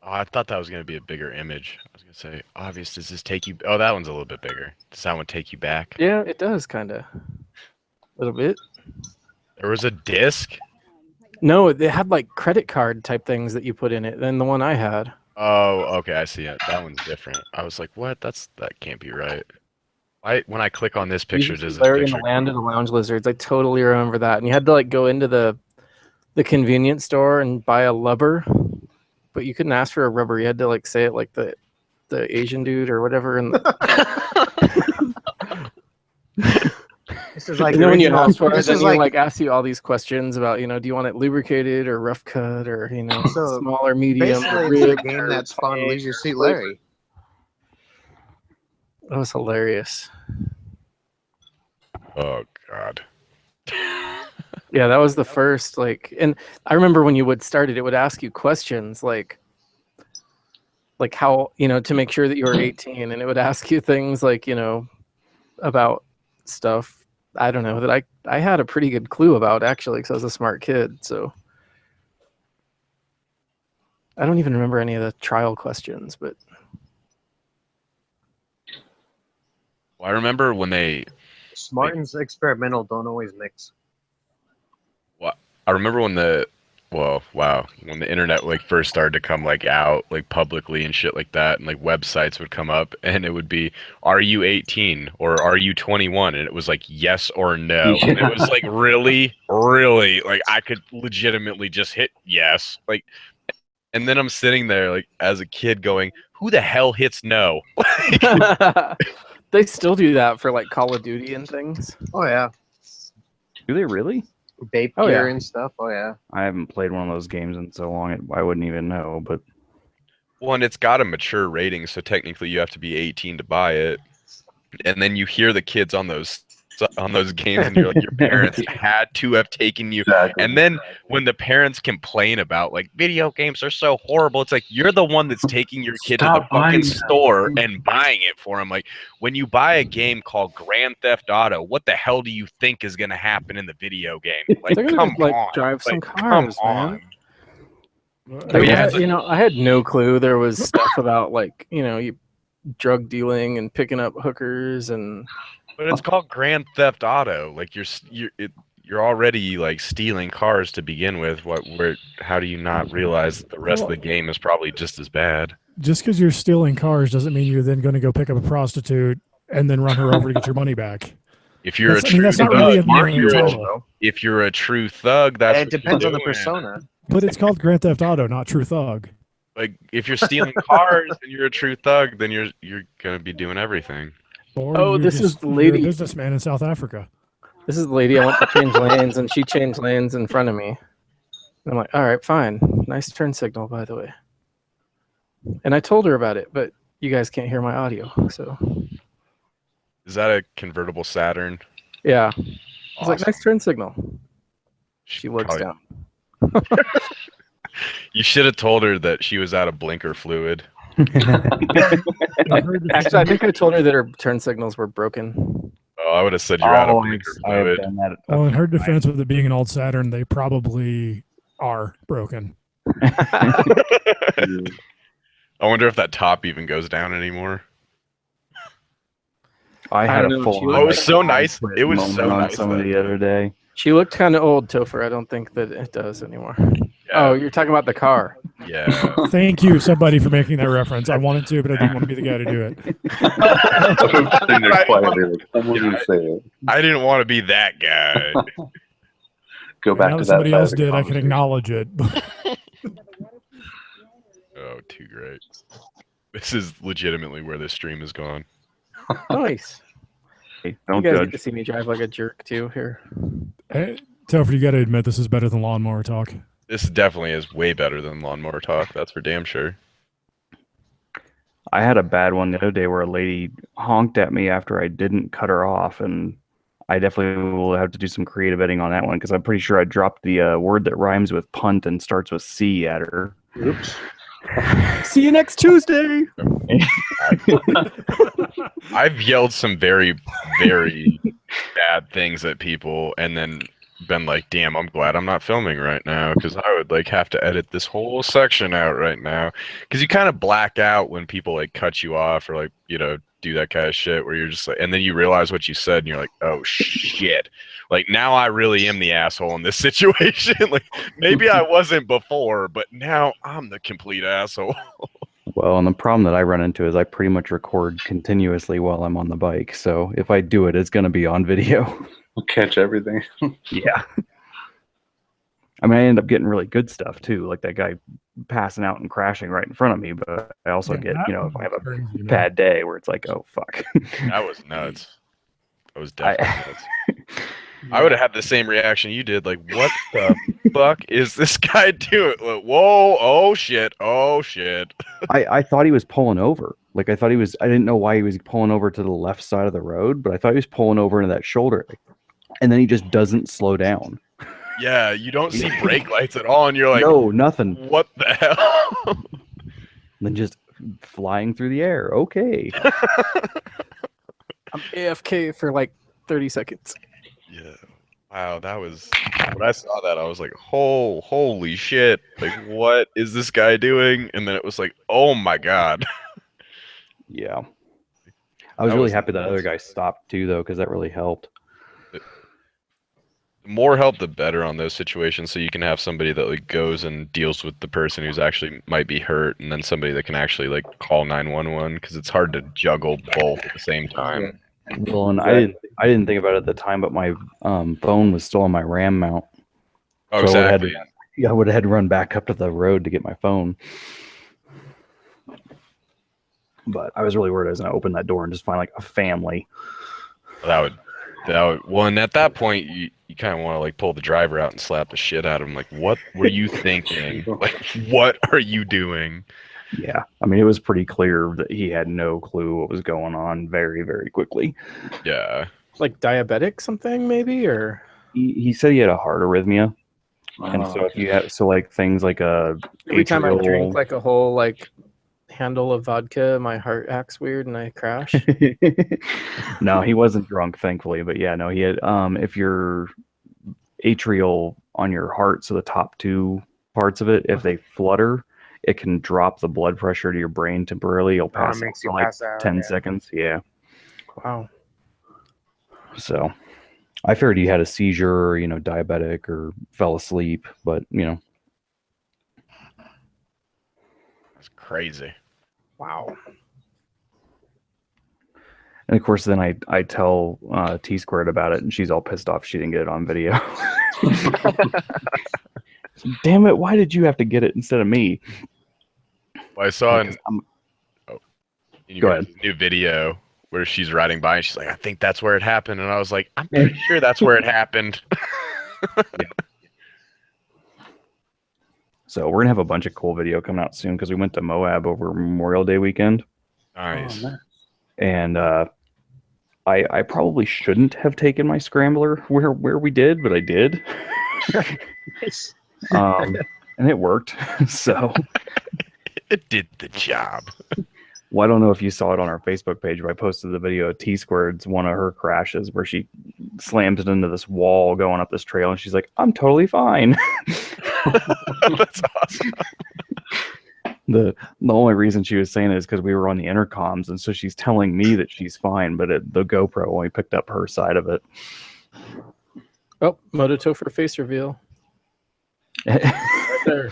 Oh, I thought that was going to be a bigger image. I was going to say, obvious, does this take you... Oh, that one's a little bit bigger. Does that one take you back? Yeah, it does, kind of. A little bit. There was a disc? No, they had like credit card type things that you put in it than the one I had. Oh, okay, I see it. That one's different. I was like, what? That can't be right. When I click on this picture, does this Larry in picture... the Land of the Lounge Lizards. I totally remember that. And you had to like go into the convenience store and buy a lubber, but you couldn't ask for a rubber. You had to like say it like the Asian dude or whatever. And This is like and then when you ask for it, this then is you like like ask you all these questions about, do you want it lubricated or rough cut or So, small or medium? basically Or it's a ribbed game or that's fun. tiny Leisure or Suit flavored. Larry. That was hilarious. Oh, God. Yeah, that was the first, and I remember when you would start it, it would ask you questions like how, to make sure that you were 18, and it would ask you things like, about stuff, I don't know, that I had a pretty good clue about, actually, because I was a smart kid, so. I don't even remember any of the trial questions, but. Well, I remember when they... Smart and experimental don't always mix. I remember when when the internet like first started to come like out like publicly and shit like that, and like websites would come up and it would be, are you 18 or are you 21? And it was like yes or no. Yeah. And it was like really like I could legitimately just hit yes, like, and then I'm sitting there like as a kid going, who the hell hits no? They still do that for like Call of Duty and things. Oh yeah, Do they really? vape Oh, gear yeah. and stuff. Oh yeah. I haven't played one of those games in so long, I wouldn't even know. But Well, and it's got a mature rating, so technically you have to be 18 to buy it. And then you hear the kids on those games, and you're like, your parents had to have taken you. Exactly. And then when the parents complain about like video games are so horrible, it's like you're the one that's taking your kid to the Stop buying fucking them. store and buying it for him. Like when you buy a game called Grand Theft Auto, what the hell do you think is gonna happen in the video game? Like, They're gonna come like on, drive some like, cars, come man. on. There Yeah, was- I had no clue there was stuff about like you drug dealing and picking up hookers and. But it's called Grand Theft Auto. Like you're already like stealing cars to begin with. How do you not realize that the rest of the game is probably just as bad? Just because you're stealing cars doesn't mean you're then going to go pick up a prostitute and then run her over to get your money back. If you're That's not really in the title. if you're a true thug, that's It what you're depends on the doing. persona. But it's called Grand Theft Auto, not True Thug. Like if you're stealing cars and you're a true thug, then you're gonna be doing everything. Or this is the you're lady. a businessman in South Africa. This is the lady. I went to change lanes, and she changed lanes in front of me. And I'm like, all right, fine. Nice turn signal, by the way. And I told her about it, but you guys can't hear my audio, so. Is that a convertible Saturn? Yeah. I was like, nice turn signal. She looks down. You should have told her that she was out of blinker fluid. Actually, I think I told her that her turn signals were broken. Oh, I would have said you're out of blinker fluid. Well, in her defense, with it being an old Saturn, they probably are broken. I wonder if that top even goes down anymore. I had a full. Oh, it was so nice. It was so on nice. Some of the other day. She looked kind of old, Topher. I don't think that it does anymore. Yeah. Oh, you're talking about the car. Yeah. Thank you, somebody, for making that reference. I wanted to, but I didn't want to be the guy to do it. I didn't want to be that guy. Go back now to that somebody that else did, I can acknowledge it. Oh, too great. This is legitimately where this stream has gone. Nice. Hey, you guys get to see me drive like a jerk too here. Hey, Topher, you got to admit this is better than lawnmower talk. This definitely is way better than lawnmower talk. That's for damn sure. I had a bad one the other day where a lady honked at me after I didn't cut her off, and I definitely will have to do some creative editing on that one because I'm pretty sure I dropped the word that rhymes with punt and starts with C at her. Oops. See you next Tuesday. I've yelled some very, very bad things at people and then been like, damn, I'm glad I'm not filming right now because I would like have to edit this whole section out right now. Because you kind of black out when people like cut you off or like, you know, do that kind of shit where you're just like, and then you realize what you said and you're like, oh shit. Like now I really am the asshole in this situation. Like maybe I wasn't before, but now I'm the complete asshole. Well, and the problem that I run into is I pretty much record continuously while I'm on the bike. So if I do it, it's going to be on video. We'll catch everything. Yeah. I mean, I end up getting really good stuff too, like that guy passing out and crashing right in front of me. But I also get, you know, if I have a bad day where it's like, oh, fuck. That was nuts. That was definitely nuts. I would have had the same reaction you did. Like, what the fuck is this guy doing? Like, whoa, oh shit, oh shit. I thought he was pulling over. Like, I didn't know why he was pulling over to the left side of the road, but I thought he was pulling over into that shoulder. And then he just doesn't slow down. Yeah, you don't see brake lights at all, and you're like, no, nothing. What the hell? And then just flying through the air. Okay. I'm AFK for like 30 seconds. Yeah. Wow, that was when I saw that, I was like, holy shit. Like, what is this guy doing? And then it was like, oh my god. Yeah. I was really happy that other guy stopped too, though, because that really helped. The more help, the better on those situations. So you can have somebody that like goes and deals with the person who's actually might be hurt, and then somebody that can actually like call 911 because it's hard to juggle both at the same time. Well, and I didn't think about it at the time, but my phone was still on my RAM mount. Oh, so exactly. I would have had to run back up to the road to get my phone. But I was really worried I was going to open that door and just find like a family. That would. Well, and at that point, you kind of want to like pull the driver out and slap the shit out of him. Like, what were you thinking? Like, what are you doing? Yeah, I mean, it was pretty clear that he had no clue what was going on very, very quickly. Yeah. Like diabetic something maybe, or? He said he had a heart arrhythmia. And so if you have, like things like every time I drink like a whole like handle of vodka, my heart acts weird and I crash. No, he wasn't drunk, thankfully, but yeah, no, he had if your atrial on your heart, so the top two parts of it, if they flutter, it can drop the blood pressure to your brain temporarily. You'll pass out for like 10 seconds. Yeah. Wow. So I figured he had a seizure or, diabetic or fell asleep, but That's crazy. Wow. And of course, then I tell T Squared about it, and she's all pissed off she didn't get it on video. Damn it! Why did you have to get it instead of me? Well, I saw in Go your ahead. new video where she's riding by and she's like, I think that's where it happened. And I was like, I'm pretty sure that's where it happened. So we're gonna have a bunch of cool video coming out soon because we went to Moab over Memorial Day weekend. Nice. Oh, nice. And I probably shouldn't have taken my scrambler where we did, but I did. And it worked. So It did the job. well, I don't know if you saw it on our Facebook page, but I posted the video of T Squared's one of her crashes where she slams it into this wall going up this trail, and she's like, "I'm totally fine." That's awesome. The only reason she was saying it is because we were on the intercoms, and so she's telling me that she's fine, but the GoPro only picked up her side of it. Oh, Moto for face reveal. Right there.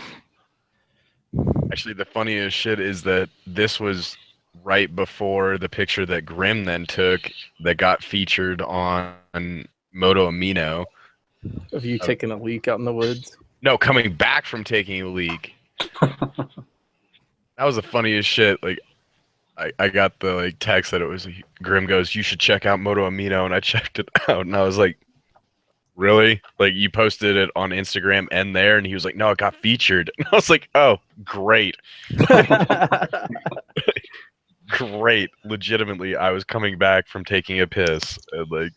Actually, the funniest shit is that this was right before the picture that Grim then took that got featured on Moto Amino. Of you taking a leak out in the woods? No, coming back from taking a leak. That was the funniest shit. Like, I got the text that it was Grim goes, "You should check out Moto Amino," and I checked it out, and I was like, "Really? Like, you posted it on Instagram and there?" And he was like, "No, it got featured." And I was like, "Oh, great." Great. Legitimately, I was coming back from taking a piss. And,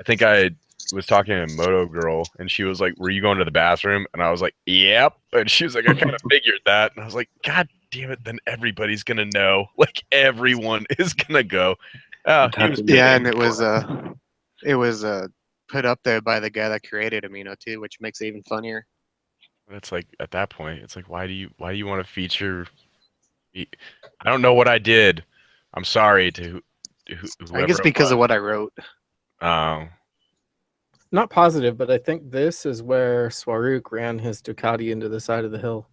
I think I was talking to a Moto girl, and she was like, "Were you going to the bathroom?" And I was like, "Yep." And she was like, "I kind of figured that." And I was like, "God damn it, then everybody's going to know. Like, everyone is going to go." Yeah, and it was put up there by the guy that created Amino too, which makes it even funnier. It's like, at that point, it's like, why do you want to feature me? I don't know what I did. I'm sorry to whoever. I think it's because of what I wrote. Not positive, but I think this is where Swarook ran his Ducati into the side of the hill.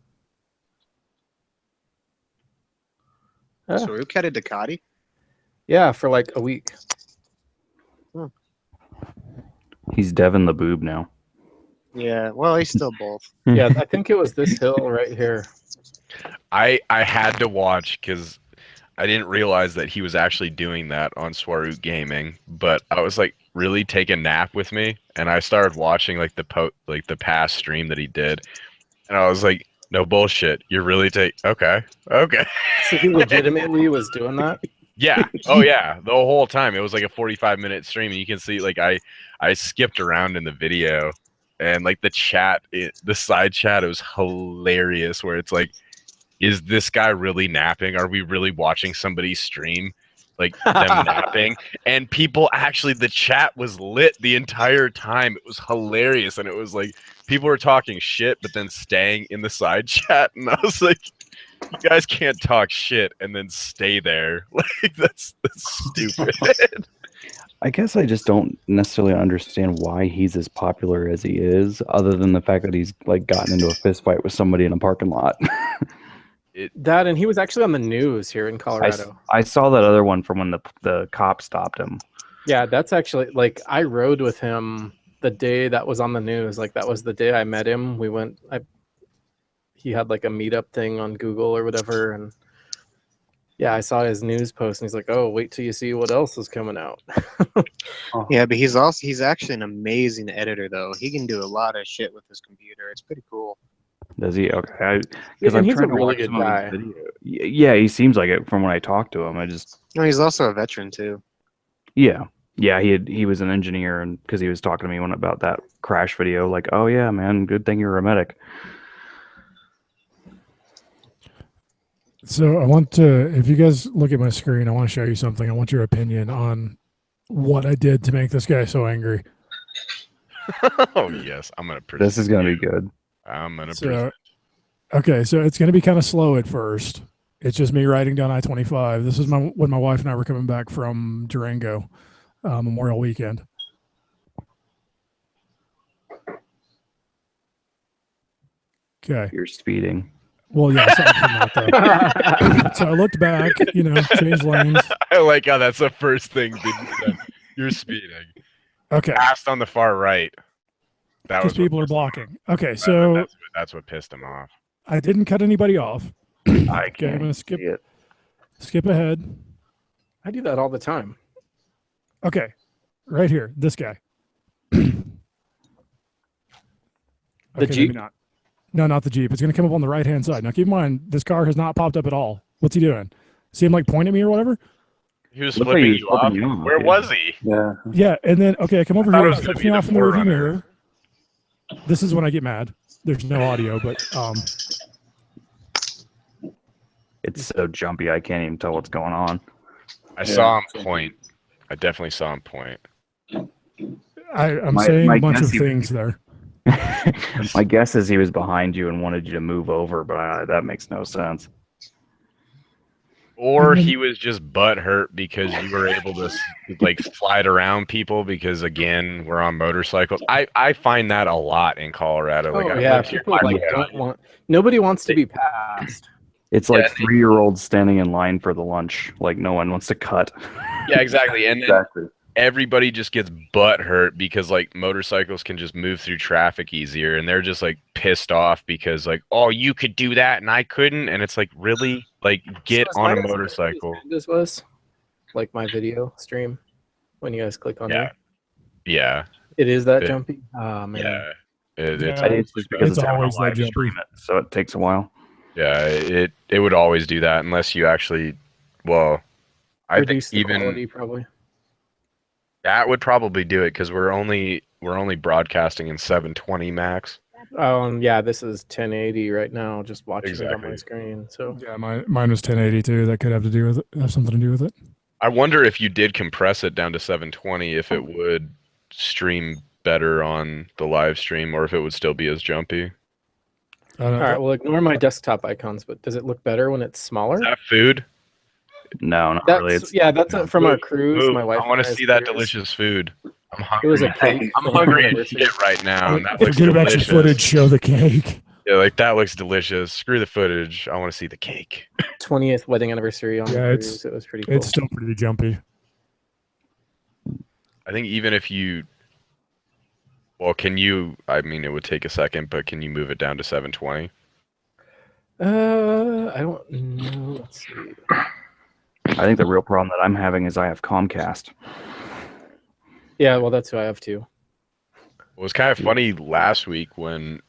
Swarook had a Ducati? Yeah, for like a week. He's Devin the Boob now. Yeah, well, he's still both. Yeah, I think it was this hill right here. I had to watch because I didn't realize that he was actually doing that on Swarook Gaming, but I was like, really take a nap with me, and I started watching the past stream that he did, and I was like, no bullshit, you're really okay. So he legitimately was doing that? Yeah. Oh yeah. The whole time it was like a 45-minute stream, and you can see I skipped around in the video, and the chat, the side chat, it was hilarious. Where it's like, is this guy really napping? Are we really watching somebody stream them napping? And people actually, the chat was lit the entire time. It was hilarious, and it was like people were talking shit, but then staying in the side chat, and I was like, you guys can't talk shit and then stay there. That's stupid. I guess I just don't necessarily understand why he's as popular as he is, other than the fact that he's gotten into a fist fight with somebody in a parking lot. That, and he was actually on the news here in Colorado. I saw that other one from when the cop stopped him. Yeah, that's actually I rode with him the day that was on the news. That was the day I met him. We went. He had a meetup thing on Google or whatever, and yeah, I saw his news post, and he's like, "Oh, wait till you see what else is coming out." Yeah, but he's actually an amazing editor, though. He can do a lot of shit with his computer. It's pretty cool. Does he? Okay, because he's a really good guy. Yeah, he seems like it from when I talked to him. No, he's also a veteran too. Yeah. He was an engineer, and because he was talking to me about that crash video, oh yeah, man, good thing you're a medic. So I want to, if you guys look at my screen, I want to show you something. I want your opinion on what I did to make this guy so angry. Oh yes, I'm gonna. This is gonna be good. I'm gonna. Present. Okay, so it's gonna be kind of slow at first. It's just me riding down I-25. This is when my wife and I were coming back from Durango, Memorial Weekend. Okay. You're speeding. Well, yeah, aside from that, though. So I looked back, changed lanes. I like how that's the first thing you said. You're speeding. Okay. Passed on the far right. That Because was what people are pissed him off. blocking. Okay, so That's what pissed him off. I didn't cut anybody off. I Okay, can't I'm gonna see it. skip ahead. I do that all the time. Okay, right here, this guy. Okay, Jeep? maybe not. No, not the Jeep. It's gonna come up on the right hand side. Now, keep in mind, this car has not popped up at all. What's he doing? See him like point at me or whatever? He was Looked like flipping he was you off. flipping you off, Where yeah. was he? Yeah. Yeah, and then okay, I come over thought here. it He was gonna flips be me the off in the rearview 4Runner. mirror. This is when I get mad. There's no audio, but It's so jumpy, I can't even tell what's going on. I saw him point. I definitely saw him point. I'm My- saying my a bunch guess of he- things there. My guess is he was behind you and wanted you to move over, but that makes no sense. Or he was just butthurt because you were able to like slide around people because again we're on motorcycles. I find that a lot in Colorado. Oh, Like I yeah. lived here People my like whole don't want. Nobody wants to be passed. It's like 3-year-olds standing in line for the lunch, like no one wants to cut. Yeah, exactly. And then Exactly. everybody just gets butt hurt because like motorcycles can just move through traffic easier and they're just like pissed off because like, oh, you could do that and I couldn't. And it's like, really? Like get So is on a mine as motorcycle. good as this was like my video stream when you guys click on Yeah. it. Yeah. It is that It- jumpy. Oh man. Yeah. It's It's just because It's it's having a always that live jumpy. stream it, so it takes a while. yeah, it would always do that unless you actually I think Reduce the even quality probably. that would probably do it because we're only broadcasting in 720 max. Yeah, this is 1080 right now. Just watching it on my Exactly. screen. So Yeah, mine was 1080 too. That could have something to do with it. I wonder if you did compress it down to 720 if it would stream better on the live stream or if it would still be as jumpy. I don't all know. right, well ignore my desktop icons, but does it look better when it's smaller? Is that food? No, not That's really. It's that's from our cruise. Move. My wife. I want and to I's see that cruise. delicious food. I'm It was a hungry. cake. I'm from our hungry as anniversary. shit right now, and that looks Forget about your delicious. footage. Show the cake. Yeah, like that looks delicious. Screw the footage. I want to see the cake. 20th wedding anniversary on the Yeah, cruise. It was pretty cool. It's still pretty jumpy. I think even if you, can you? I mean, it would take a second, but can you move it down to 720? I don't know. Let's see. I think the real problem that I'm having is I have Comcast. Yeah, well, that's who I have too. It was kind of funny last week when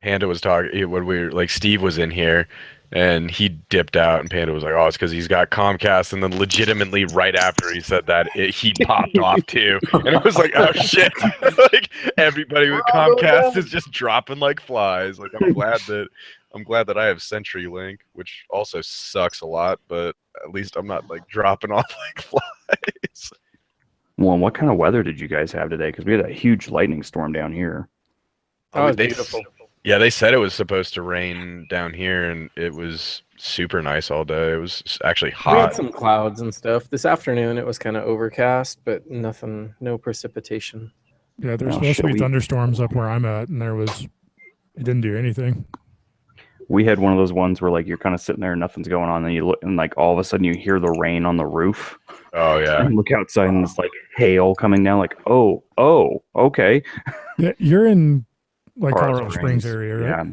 Panda was talking, when we were like, Steve was in here and he dipped out and Panda was like, oh, it's because he's got Comcast. And then legitimately right after he said that, he popped off too. And it was like, oh shit. Like everybody with Comcast is just dropping like flies. Like I'm glad that I have CenturyLink, which also sucks a lot, but at least I'm not like dropping off like flies. Well, what kind of weather did you guys have today? Because we had a huge lightning storm down here. Oh, it's They- beautiful. Yeah, they said it was supposed to rain down here, and it was super nice all day. It was actually We had hot. some clouds and stuff. This afternoon it was kind of overcast, but nothing, no precipitation. Yeah, there's Oh, supposed to shit, be thunderstorms up where I'm at, and it didn't do anything. We had one of those ones where like you're kind of sitting there and nothing's going on, and you look and like all of a sudden you hear the rain on the roof. Oh yeah, And look outside and it's like hail coming down. Like oh, okay. Yeah, you're in like Colorado Colorado Springs Springs, area, right?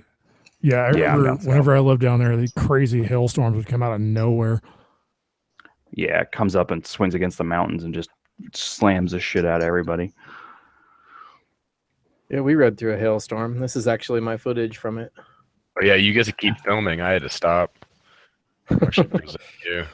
Yeah, Yeah, I Yeah, I'm remember down south. whenever I lived down there, the crazy hailstorms would come out of nowhere. yeah. It comes up and swings against the mountains and just slams the shit out of everybody. Yeah, we rode through a hailstorm. This is actually my footage from it. oh, yeah. You guys could keep filming. I had to stop. I should present you.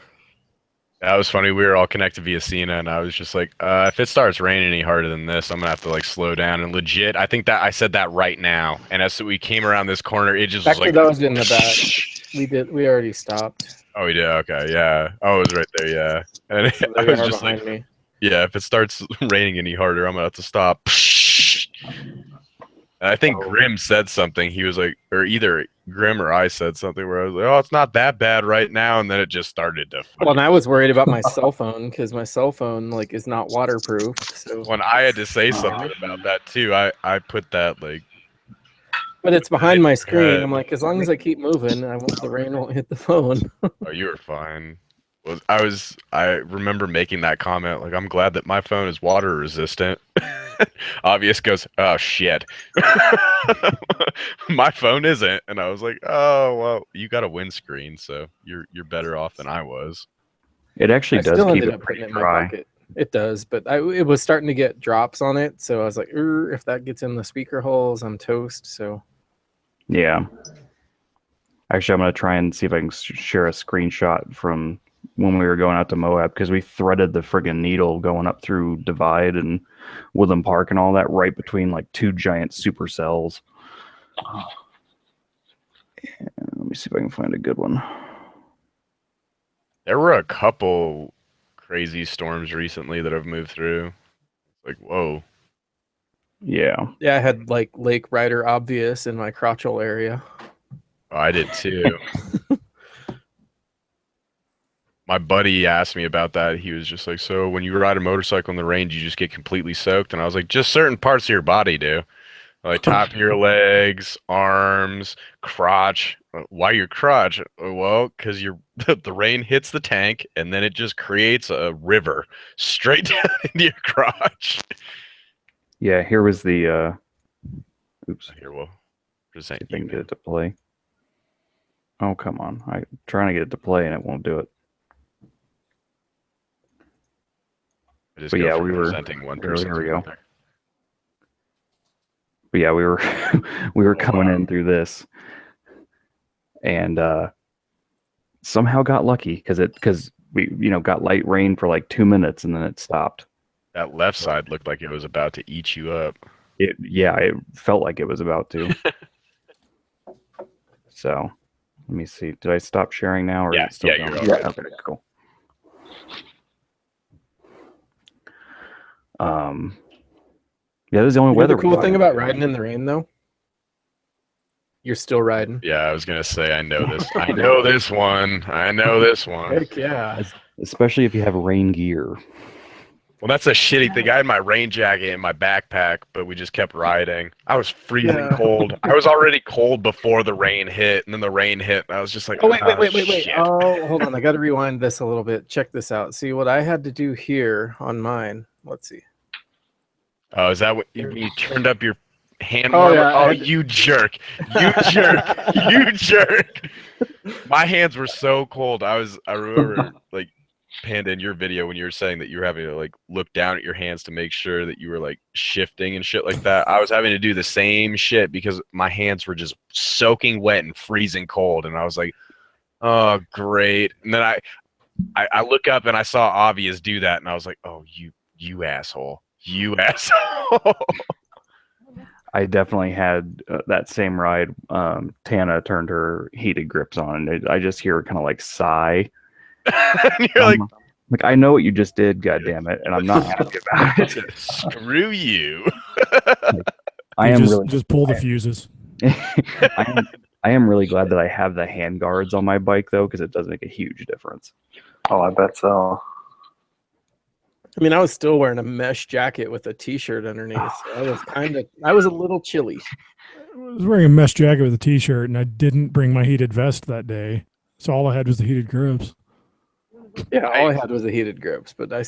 That was funny. We were all connected via Cena, and I was just like, if it starts raining any harder than this, I'm gonna have to like slow down. And legit, I think that I said that right now. And as we came around this corner, it just was Actually, like, that was in the back. We already stopped. oh, we did. Okay, yeah. Oh, it was right there. Yeah. And So I they was are just like, behind me. yeah, if it starts raining any harder, I'm gonna have to stop. And I think Grim said something. He was like, or either Grim or I said something where I was like, oh, it's not that bad right now. And then it just started to. Well, and I was worried about my cell phone because my cell phone like is not waterproof. So When I had to say something about that too, I put that like. But it's behind my screen. head. I'm like, as long as I keep moving, the rain won't hit the phone. Oh, you were fine. I remember making that comment, like, I'm glad that my phone is water resistant. Obvious goes, oh shit. My phone isn't. And I was like, oh well, you got a windscreen, so you're better off than I was. It actually I does still keep ended it up pretty putting it in my dry. pocket. It does, but it was starting to get drops on it, so I was like, if that gets in the speaker holes, I'm toast. So Yeah. Actually, I'm going to try and see if I can share a screenshot from when we were going out to Moab, because we threaded the friggin' needle going up through Divide and Woodland Park and all that right between like two giant supercells. Let me see if I can find a good one. There were a couple crazy storms recently that have moved through. Like, whoa. Yeah. yeah, I had like Lake Ryder obvious in my crotchal area. Oh, I did too. My buddy asked me about that. He was just like, so when you ride a motorcycle in the rain, do you just get completely soaked? And I was like, just certain parts of your body do. Like top of your legs, arms, crotch. Why your crotch? Well, because the rain hits the tank and then it just creates a river straight down into your crotch. Yeah, here was the oops. Here, we'll present See if I can you. get it to play. Oh, come on. I'm trying to get it to play and it won't do it. I just But go yeah, from we were presenting one person. here we to go. another. But yeah, we were we were Oh, coming wow. in through this, and somehow got lucky because we got light rain for like 2 minutes and then it stopped. That left side looked like it was about to eat you up. It felt like it was about to. So let me see. Did I stop sharing now, or Yeah, is it still yeah, going? you're all Yeah. right. Okay, cool. Yeah, this is the only weather. The cool thing about riding in the rain, though, you're still riding. Yeah, I was gonna say I know this. I know this one. I know this one. Heck yeah. Especially if you have rain gear. Well, that's a shitty thing. I had my rain jacket in my backpack, but we just kept riding. I was freezing cold. I was already cold before the rain hit, and then the rain hit, and I was just like, Oh, wait. shit. Oh, hold on. I got to rewind this a little bit. Check this out. See what I had to do here on mine. Let's see. Oh, is that what you turned up your hand Oh, warmer? yeah, Oh, you jerk. You jerk. You jerk. My hands were so cold. I remember, like, Panda, in your video when you were saying that you were having to like look down at your hands to make sure that you were like shifting and shit like that. I was having to do the same shit because my hands were just soaking wet and freezing cold, and I was like, oh great. And then I look up and I saw Obvious do that, and I was like, oh you asshole. You asshole. I definitely had that same ride. Tana turned her heated grips on, and I just hear her kind of like sigh. You're like, I know what you just did, God damn it, and I'm not happy about it. Screw you. I am just pull the fuses. I am really glad that I have the hand guards on my bike though, because it does make a huge difference. Oh, I bet so. I mean, I was still wearing a mesh jacket with a t-shirt underneath. So I was a little chilly. I was wearing a mesh jacket with a t-shirt, and I didn't bring my heated vest that day, so all I had was the heated grips. Yeah, all I had was the heated grips, but I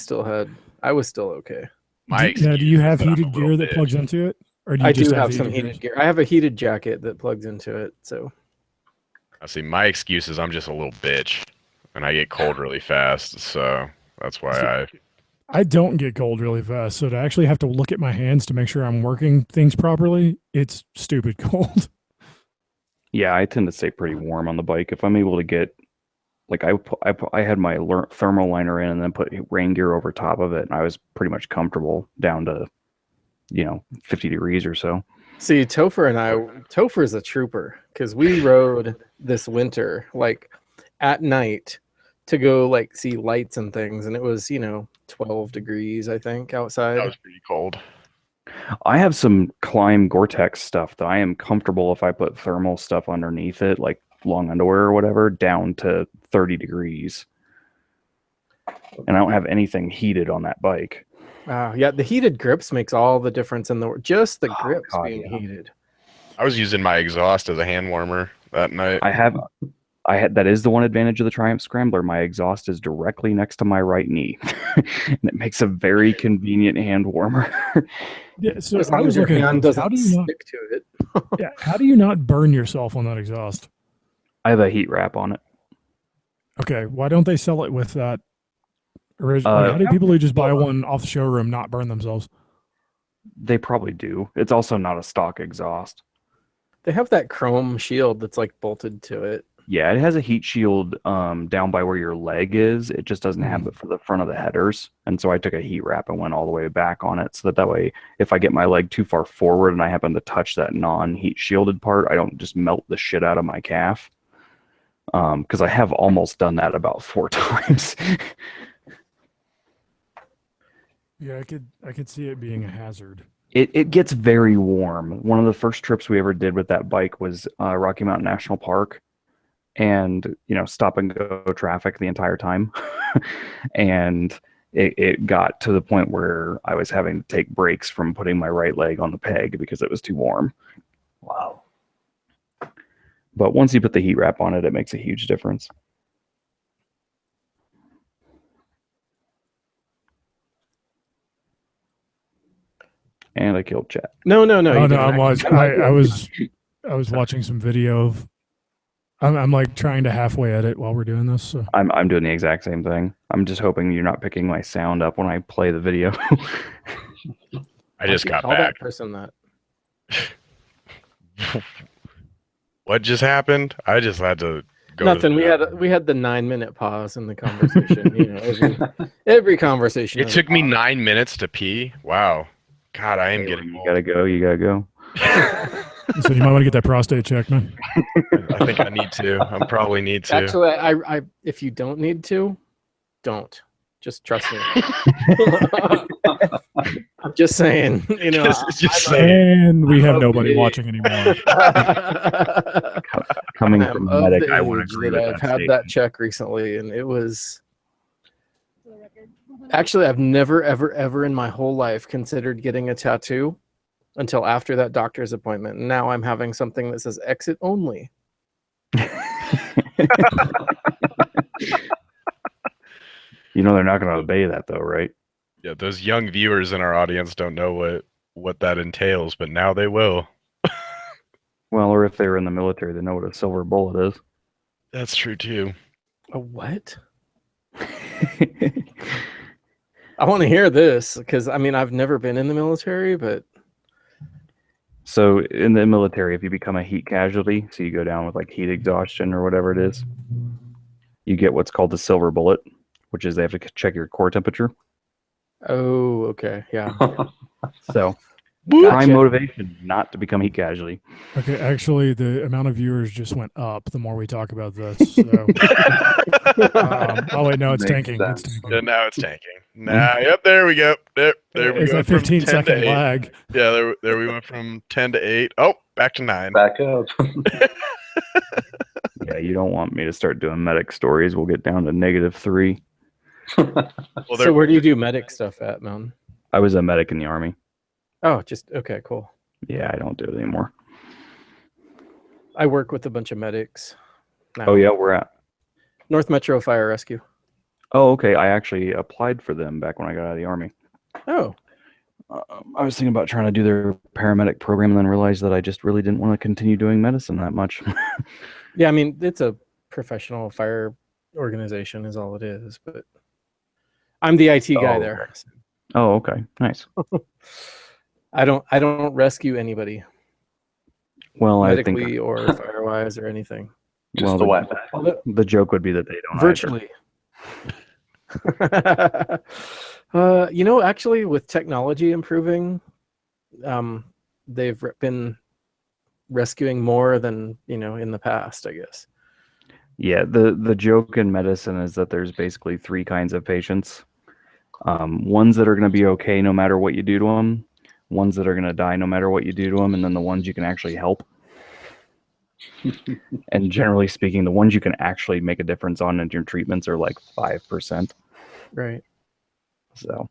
was still okay. Now, do you have heated gear that plugs into it? Or do you I just do have some heated heated grips? gear. I have a heated jacket that plugs into it, so. I see. My excuse is I'm just a little bitch, and I get cold really fast, so that's why I don't get cold really fast, so to actually have to look at my hands to make sure I'm working things properly, it's stupid cold. Yeah, I tend to stay pretty warm on the bike. If I'm able to get, like, I had my thermal liner in and then put rain gear over top of it, and I was pretty much comfortable down to, 50 degrees or so. See, Topher's a trooper, because we rode this winter, like, at night to go, like, see lights and things, and it was, 12 degrees, I think, outside. that was pretty cold. I have some Climb Gore-Tex stuff that I am comfortable if I put thermal stuff underneath it, like long underwear or whatever, down to 30 degrees. And I don't have anything heated on that bike. Yeah, the heated grips makes all the difference in just the grips being yeah. heated. I was using my exhaust as a hand warmer that night. I had that is the one advantage of the Triumph Scrambler. My exhaust is directly next to my right knee, and it makes a very convenient hand warmer. Yeah, so As I long was as your looking at hand this. How doesn't do you not? stick to it. Yeah, how do you not burn yourself on that exhaust? I have a heat wrap on it. Okay, why don't they sell it with that original? Like, how do people who just buy one off the showroom not burn themselves? They probably do. It's also not a stock exhaust. They have that chrome shield that's like bolted to it. Yeah, it has a heat shield down by where your leg is. It just doesn't have it for the front of the headers. And so I took a heat wrap and went all the way back on it so that way, if I get my leg too far forward and I happen to touch that non-heat shielded part, I don't just melt the shit out of my calf. Because I have almost done that about 4 times. Yeah, I could see it being a hazard. It gets very warm. One of the first trips we ever did with that bike was Rocky Mountain National Park. And stop and go traffic the entire time. And it got to the point where I was having to take breaks from putting my right leg on the peg because it was too warm. Wow. But once you put the heat wrap on it, it makes a huge difference. And I killed chat. No. Oh no, you didn't I was actually. I was watching some video of. I'm like trying to halfway edit while we're doing this. So. I'm doing the exact same thing. I'm just hoping you're not picking my sound up when I play the video. I just got Call back. that person that. What just happened? I just had to go. Nothing. We had the 9-minute pause in the conversation. Every conversation. It took me 9 minutes to pee. Wow. God, I am getting. You gotta go. You gotta go. So you might want to get that prostate checked, man. I think I need to. I probably need to. Actually, I if you don't need to, don't. Just trust me. I'm just saying. Just saying. And we have nobody watching anymore. Coming I'm from of medic, the I would age agree that with I've that had statement. that check recently, and it was. Actually, I've never, ever in my whole life considered getting a tattoo until after that doctor's appointment. And now I'm having something that says exit only. They're not going to obey that though, right? Yeah, those young viewers in our audience don't know what that entails, but now they will. Well, or if they were in the military, they know what a silver bullet is. That's true too. A what? I want to hear this because I've never been in the military, but So in the military, if you become a heat casualty, so you go down with like heat exhaustion or whatever it is, you get what's called the silver bullet, which is they have to check your core temperature. oh, okay, yeah. So Gotcha. prime motivation not to become heat casualty. Okay, actually, the amount of viewers just went up the more we talk about this. So. Oh wait, no, it's Makes tanking. sense. It's tanking. Yeah, now it's tanking. Yep, there we go. There we It's go. that 15 from 10 to second 8. lag. Yeah, there we went from 10 to 8. Oh, back to 9. Back up. Yeah, you don't want me to start doing medic stories. We'll get down to -3. Well, So where do you do medic stuff at, Mountain? I was a medic in the Army. Oh, just okay, cool. Yeah, I don't do it anymore. I work with a bunch of medics now. Oh yeah, we're at. North Metro Fire Rescue. Oh, okay. I actually applied for them back when I got out of the Army. Oh, I was thinking about trying to do their paramedic program and then realized that I just really didn't want to continue doing medicine that much. yeah. It's a professional fire organization, is all it is. But I'm the IT guy Oh, there. Oh, okay. Nice. I don't rescue anybody, Well, I think medically or firewise or anything. Just the Wi-Fi. the joke would be that they don't Virtually. Actually, with technology improving, they've been rescuing more than in the past, I guess. Yeah, the joke in medicine is that there's basically 3 kinds of patients. Ones that are going to be okay no matter what you do to them, ones that are going to die no matter what you do to them, and then the ones you can actually help. And generally speaking, the ones you can actually make a difference on in your treatments are like 5%. Right. So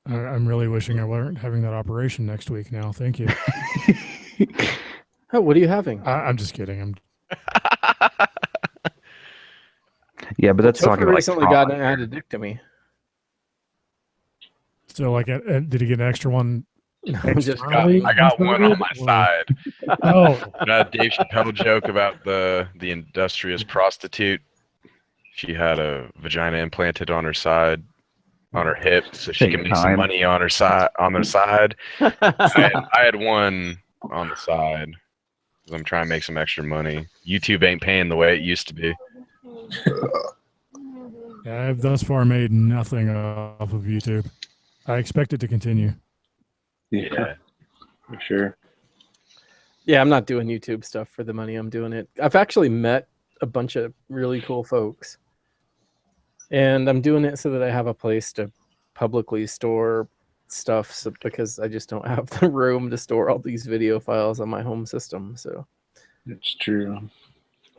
I'm really wishing I weren't having that operation next week now. Thank you. Oh, what are you having? I'm just kidding. Yeah, but that's Topher talking like recently got an addictomy. So, like, did he get an extra one? I'm just externally I got one on my inserted, or- side. Oh, Dave Chappelle joke about the industrious prostitute. She had a vagina implanted on her side, on her hip, so she Take can make some time. money on her side. On their side, I had one on the side because I'm trying to make some extra money. YouTube ain't paying the way it used to be. yeah, I've thus far made nothing off of YouTube. I expect it to continue. Yeah, for sure. Yeah, I'm not doing YouTube stuff for the money. I'm doing it. I've actually met a bunch of really cool folks, and I'm doing it so that I have a place to publicly store stuff. So, because I just don't have the room to store all these video files on my home system. So It's true.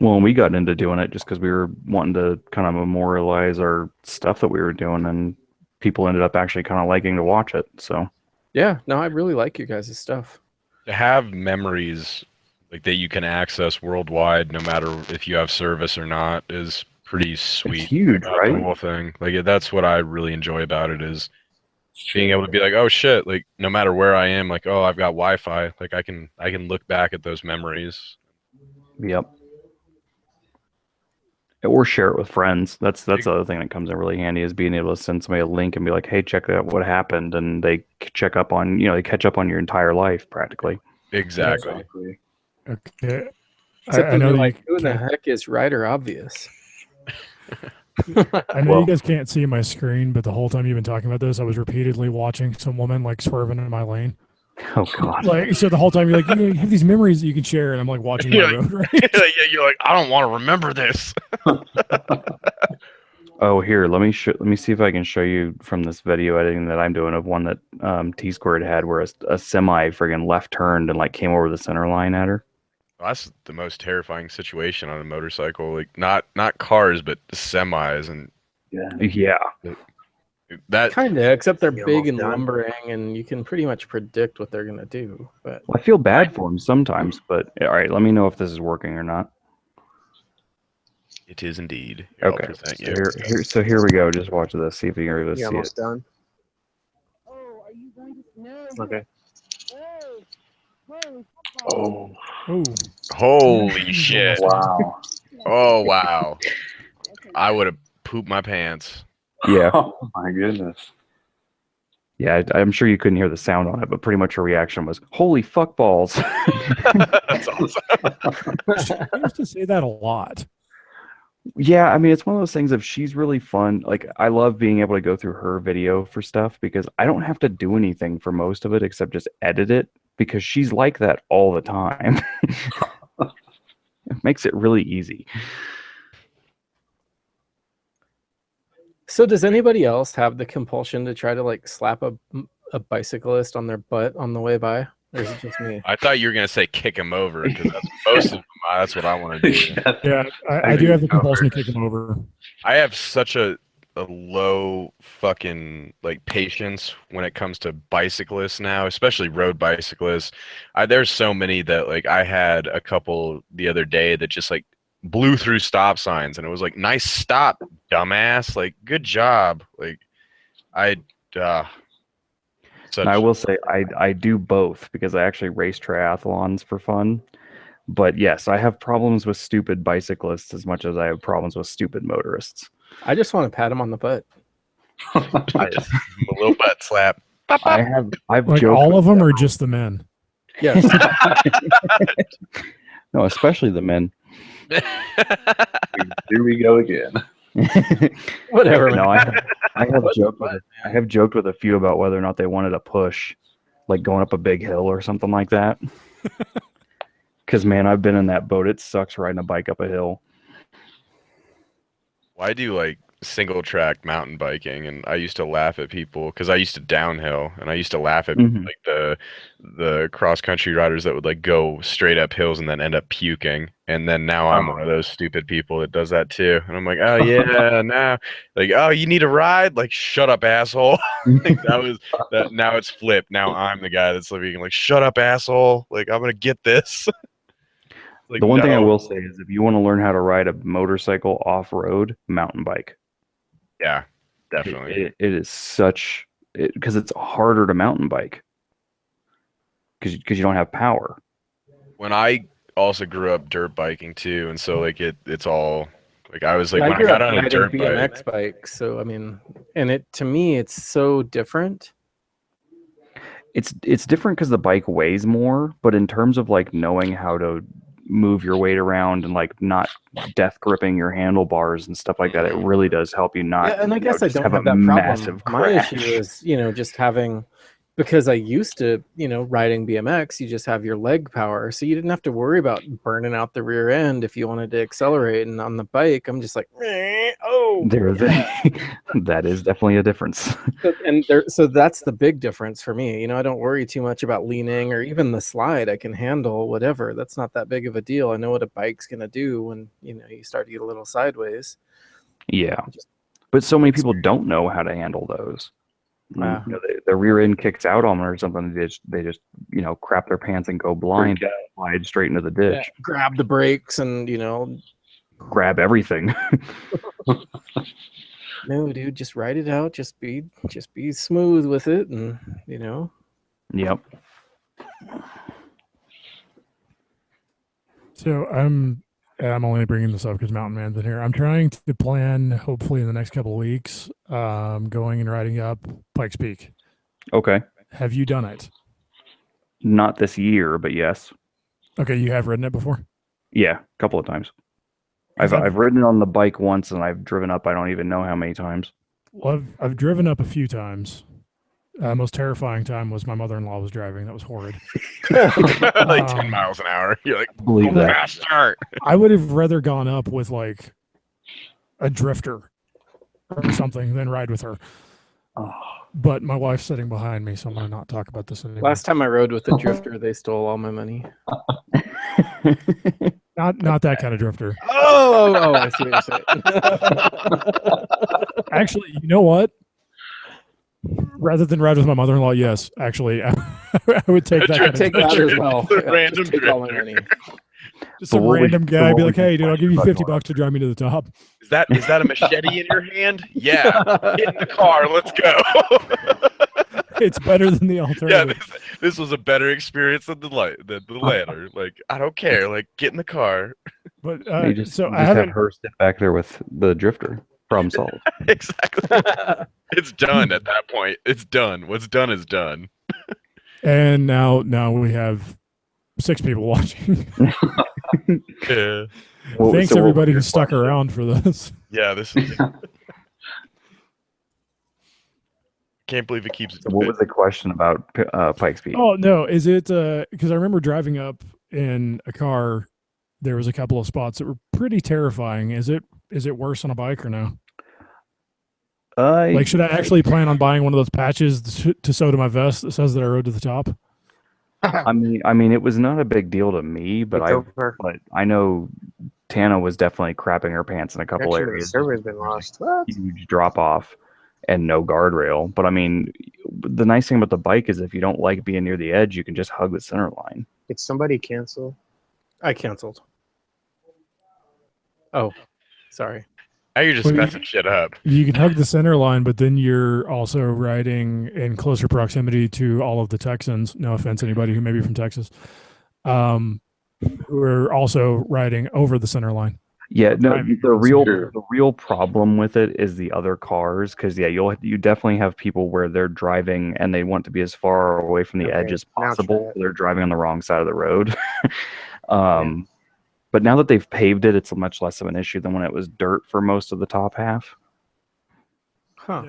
Well, we got into doing it just because we were wanting to kind of memorialize our stuff that we were doing, and people ended up actually kind of liking to watch it. So yeah, no, I really like your guys' stuff. To have memories like that you can access worldwide, no matter if you have service or not, is pretty sweet. it's huge, about right? The whole thing, like that's what I really enjoy about it is being able to be like, oh shit, like no matter where I am, like oh I've got Wi-Fi, like I can look back at those memories. Yep. Or share it with friends. That's the other thing that comes in really handy is being able to send somebody a link and be like, "Hey, check out what happened," and they check up on they catch up on your entire life practically. Exactly. Okay. Except I know you're that like, you who the can't, heck is Ryder Obvious? I know Well- you guys can't see my screen, but the whole time you've been talking about this, I was repeatedly watching some woman like swerving in my lane. Oh God! Like, so the whole time you're like, you have these memories that you can share, and I'm like watching my You're like- road rage. Yeah, you're like, I don't want to remember this. Oh, here, let me see if I can show you from this video editing that I'm doing of one that T Squared had, where a semi friggin' left turned and like came over the center line at her. That's the most terrifying situation on a motorcycle. Like not cars, but semis, and Yeah. that Kind of, except they're You big almost and done? lumbering, and you can pretty much predict what they're gonna do. But Well, I feel bad for him sometimes, but all right, let me know if this is working or not. it is indeed. Here, I'll Okay. present So you. here we go. Just watch this. See if you can really You see it. almost done? Okay. Oh, Oh, Holy shit! wow. Oh wow! I would have pooped my pants. Yeah. Oh, my goodness. Yeah, I'm sure you couldn't hear the sound on it, but pretty much her reaction was, "Holy fuck balls!" That's awesome. I used to say that a lot. Yeah, I mean, it's one of those things. If she's really fun, like I love being able to go through her video for stuff because I don't have to do anything for most of it except just edit it because she's like that all the time. It makes it really easy. so, does anybody else have the compulsion to try to like slap a bicyclist on their butt on the way by, or is it just me? I thought you were gonna say kick him over because that's most of them. That's what I want to do. Yeah, I do have the compulsion to kick him over. I have such a low fucking like patience when it comes to bicyclists now, especially road bicyclists. There's so many that like I had a couple the other day that just like blew through stop signs and it was like nice stop, dumbass. Like good job. Like I And I will say I do both because I actually race triathlons for fun. But yes, I have problems with stupid bicyclists as much as I have problems with stupid motorists. I just want to pat him on the butt. a little butt slap. I've Like joked all with of them, or just the men? Yes. no, especially the men. Here we go again. Whatever. No, I have joked with a few about whether or not they wanted a push, like going up a big hill or something like that. Because man, I've been in that boat. It sucks riding a bike up a hill. Well, I do like single track mountain biking, and I used to laugh at people because I used to downhill, and I used to laugh at Mhm. like the cross country riders that would like go straight up hills and then end up puking. And then now I'm one of those stupid people that does that too. And I'm like, oh yeah, now like, oh, you need a ride? Like, shut up, asshole. Like that was that. Now it's flipped. Now I'm the guy that's like, shut up, asshole. Like I'm gonna get this. Like, The one thing I no. will say is if you want to learn how to ride a motorcycle off road, mountain bike. Yeah, definitely. It is such because it's harder to mountain bike because you don't have power. When I also grew up dirt biking too, and so like it's all like I was like Yeah, when I grew got up on a riding dirt bike. BMX bike, so I mean, and it to me, it's so different. It's different because the bike weighs more, but in terms of like knowing how to move your weight around and like not death gripping your handlebars and stuff like that, it really does help you not. Yeah, and I guess I just don't have have a that problem. massive My crash. issue is, just having, because I used to, riding BMX, you just have your leg power, so you didn't have to worry about burning out the rear end if you wanted to accelerate. And on the bike, I'm just like, oh, That is definitely a difference. So that's the big difference for me. I don't worry too much about leaning or even the slide. I can handle whatever. That's not that big of a deal. I know what a bike's gonna do when you start to get a little sideways. Yeah, but so many people don't know how to handle those. The rear end kicks out on them or something. They just crap their pants and go blind, slide straight into the ditch. Yeah, grab the brakes and grab everything. No, dude, just ride it out. Just be smooth with it, and Yep. So I'm only bringing this up because Mountain Man's in here. I'm trying to plan, hopefully in the next couple of weeks, going and riding up Pikes Peak. Okay. Have you done it? Not this year, but yes. Okay, you have ridden it before? Yeah, a couple of times. I've ridden it on the bike once, and I've driven up I don't even know how many times. Well, I've driven up a few times. Most terrifying time was my mother-in-law was driving. That was horrid. Like 10 miles an hour. You're like, believe that. Faster. I would have rather gone up with like a drifter or something than ride with her. But my wife's sitting behind me, so I'm gonna not talk about this anymore. Last time I rode with a drifter, they stole all my money. Not that kind of drifter. Oh, I see what you're saying. Actually, you know what? Rather than ride with my mother-in-law, yes, actually, I would take that. Take that as well. Random take all my money. Just some random guy be like, "Hey, dude, I'll give you $50 to drive me to the top." Is that a machete in your hand? Yeah. Get in the car. Let's go. It's better than the alternative. Yeah, this was a better experience than the latter. Like, I don't care. Like, get in the car. But you just have her sit back there with the drifter. Problem solved. Exactly. It's done at that point. It's done. What's done is done. And now we have 6 people watching. Yeah. Thanks everybody who stuck around for this. Yeah, this is. Can't believe it keeps. What was the question about Pikes Peak? Oh no, is it because I remember driving up in a car, there was a couple of spots that were pretty terrifying. Is it worse on a bike or no? Like, should I actually plan on buying one of those patches to sew to my vest that says that I rode to the top? I mean, it was not a big deal to me, but I know Tana was definitely crapping her pants in a couple areas. The server's been lost. What? Huge drop off and no guardrail. But I mean, the nice thing about the bike is if you don't like being near the edge, you can just hug the center line. Did somebody cancel? I canceled. Oh, sorry. Now you're just messing shit up. You can hug the center line, but then you're also riding in closer proximity to all of the Texans. No offense, anybody who may be from Texas, who are also riding over the center line. Yeah, no, the real problem with it is the other cars, because you definitely have people where they're driving and they want to be as far away from the edge as possible. They're driving on the wrong side of the road. But now that they've paved it, it's much less of an issue than when it was dirt for most of the top half. Huh.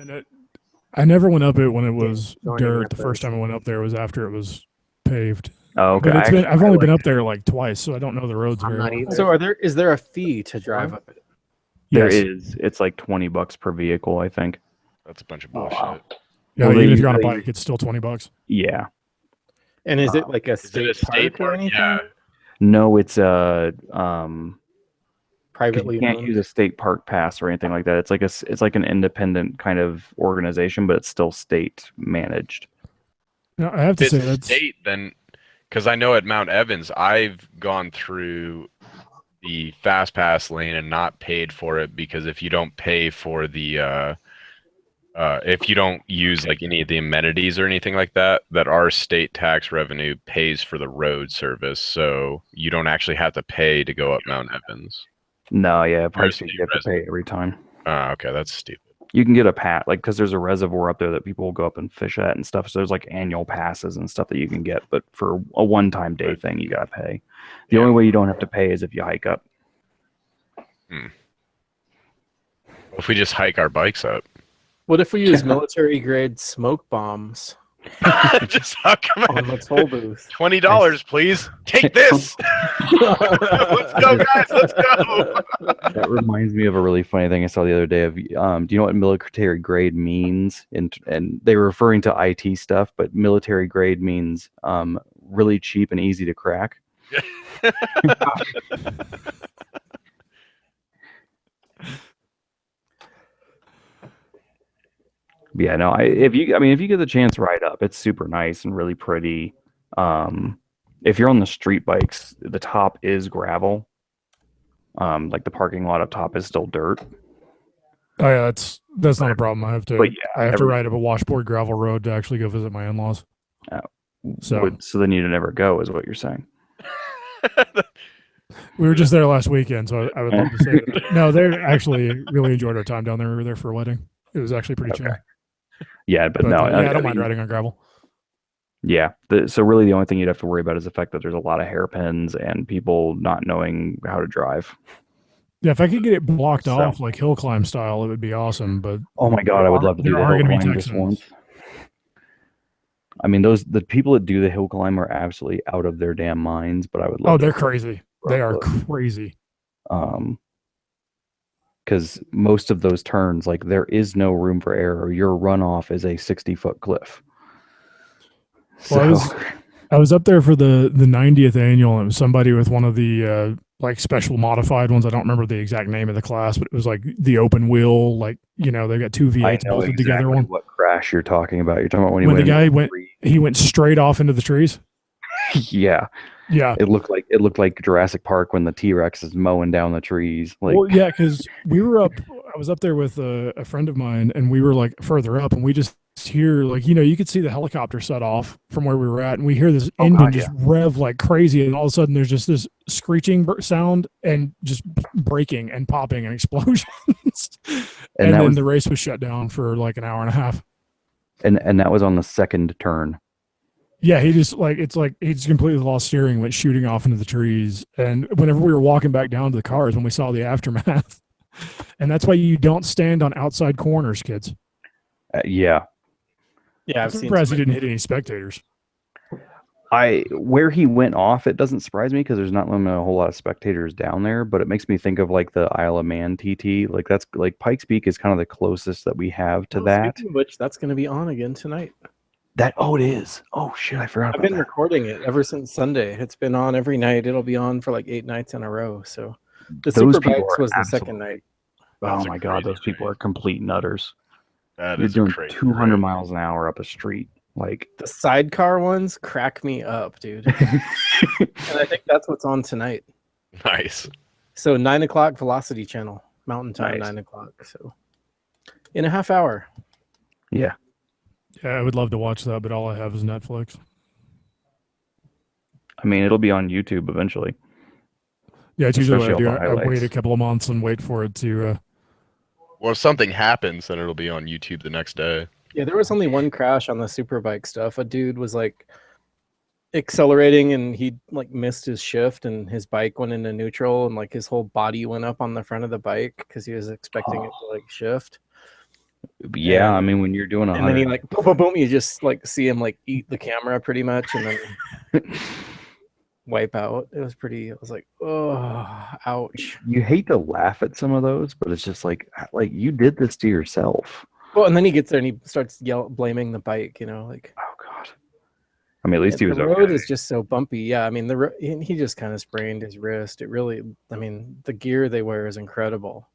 I never went up it when it was dirt. The first time I went up there was after it was paved. Oh, okay. But I've only been up there like twice, so I don't know the roads very well. So is there a fee to drive up it? There Yes. is. It's like $20 per vehicle, I think. That's a bunch of Oh, bullshit. wow. Yeah, Well, even they- if you're on a they- bike, it's still $20. Yeah. And is it like a Is it state a state park or park? anything? Yeah. No, it's a 'cause Privately you can't owned? use a state park pass or anything like that. It's like an independent kind of organization, but it's still state managed. No, I have to If say it's that's state, then because I know at Mount Evans, I've gone through the fast pass lane and not paid for it because if you don't pay for the if you don't use like any of the amenities or anything like that, that our state tax revenue pays for the road service, so you don't actually have to pay to go up Mount Evans. No, yeah, You're a Pikes state Peak, you have to resident. pay every time. Okay, that's stupid. You can get a like, because there's a reservoir up there that people will go up and fish at and stuff. So there's like annual passes and stuff that you can get, but for a one-time day thing, you gotta pay. The only way you don't have to pay is if you hike up. If we just hike our bikes up, What if we use military grade smoke bombs just huck them on the toll booth? $20, please. Take this. Let's go, guys. Let's go. That reminds me of a really funny thing I saw the other day. Of do you know what military grade means? And they were referring to IT stuff, but military grade means really cheap and easy to crack. Yeah, no. If you get the chance, ride up. It's super nice and really pretty. If you're on the street bikes, the top is gravel. Like the parking lot up top is still dirt. Oh yeah, that's not a problem. I have to But yeah, I have to ride up a washboard gravel road to actually go visit my in-laws. So then you never go, is what you're saying. we were just there last weekend, so I would love to say that. No, they actually really enjoyed our time down there. We were there for a wedding. It was actually pretty chill. Yeah, but no, yeah, I don't I mind mean, riding on gravel. Yeah. So really the only thing you'd have to worry about is the fact that there's a lot of hairpins and people not knowing how to drive. Yeah, if I could get it blocked off like hill climb style, it would be awesome. But oh my god, I would love to do the hill climb just once. I mean, the people that do the hill climb are absolutely out of their damn minds. But I would love. Oh, they're crazy. They are crazy. Because most of those turns, like there is no room for error. Your runoff is a 60-foot cliff. Well, I was up there for the 90th annual, and it was somebody with one of the like special modified ones. I don't remember the exact name of the class, but it was like the open wheel, like they've got two V8s bolted exactly together. One. What crash you're talking about? You're talking about when the guy went straight off into the trees. Yeah. Yeah. It looked like Jurassic Park when the T-Rex is mowing down the trees. Like, well, yeah, because I was up there with a friend of mine, and we were like further up, and we just hear like you could see the helicopter set off from where we were at, and we hear this engine just rev like crazy, and all of a sudden there's just this screeching sound and just braking and popping and explosions, and then the race was shut down for like an hour and a half. And that was on the second turn. Yeah, he just he just completely lost steering, went shooting off into the trees, and whenever we were walking back down to the cars, when we saw the aftermath, and that's why you don't stand on outside corners, kids. Yeah. Yeah, I'm surprised he didn't hit any spectators. Where he went off, it doesn't surprise me because there's not a whole lot of spectators down there, but it makes me think of like the Isle of Man TT. Like that's like Pikes Peak is kind of the closest that we have to that. Speaking of which, that's going to be on again tonight. It is. Oh shit, I forgot. I've been recording it ever since Sunday. It's been on every night. It'll be on for like 8 nights in a row. So the Superbikes was the second night. Oh my god, those people are complete nutters. You're doing 200 miles an hour up a street. Like the sidecar ones crack me up, dude. And I think that's what's on tonight. Nice. So 9 o'clock Velocity Channel, Mountain Time, 9 o'clock. So in a half hour. Yeah. Yeah, I would love to watch that, but all I have is Netflix. I mean, it'll be on YouTube eventually. Yeah, it's usually what I do. I wait a couple of months and wait for it to. Well, if something happens, then it'll be on YouTube the next day. Yeah, there was only one crash on the Superbike stuff. A dude was like accelerating and he like missed his shift and his bike went into neutral and like his whole body went up on the front of the bike because he was expecting it to like shift. Yeah, I mean when you're doing 100, and then he like boom, boom, boom, you just like see him like eat the camera pretty much, and then wipe out. It was pretty. I was like, oh, ouch. You hate to laugh at some of those, but it's just like you did this to yourself. Well, and then he gets there and he starts blaming the bike. Like, oh god. I mean, at least he was the road okay. is just so bumpy. Yeah, I mean, he just kind of sprained his wrist. It really, I mean, the gear they wear is incredible.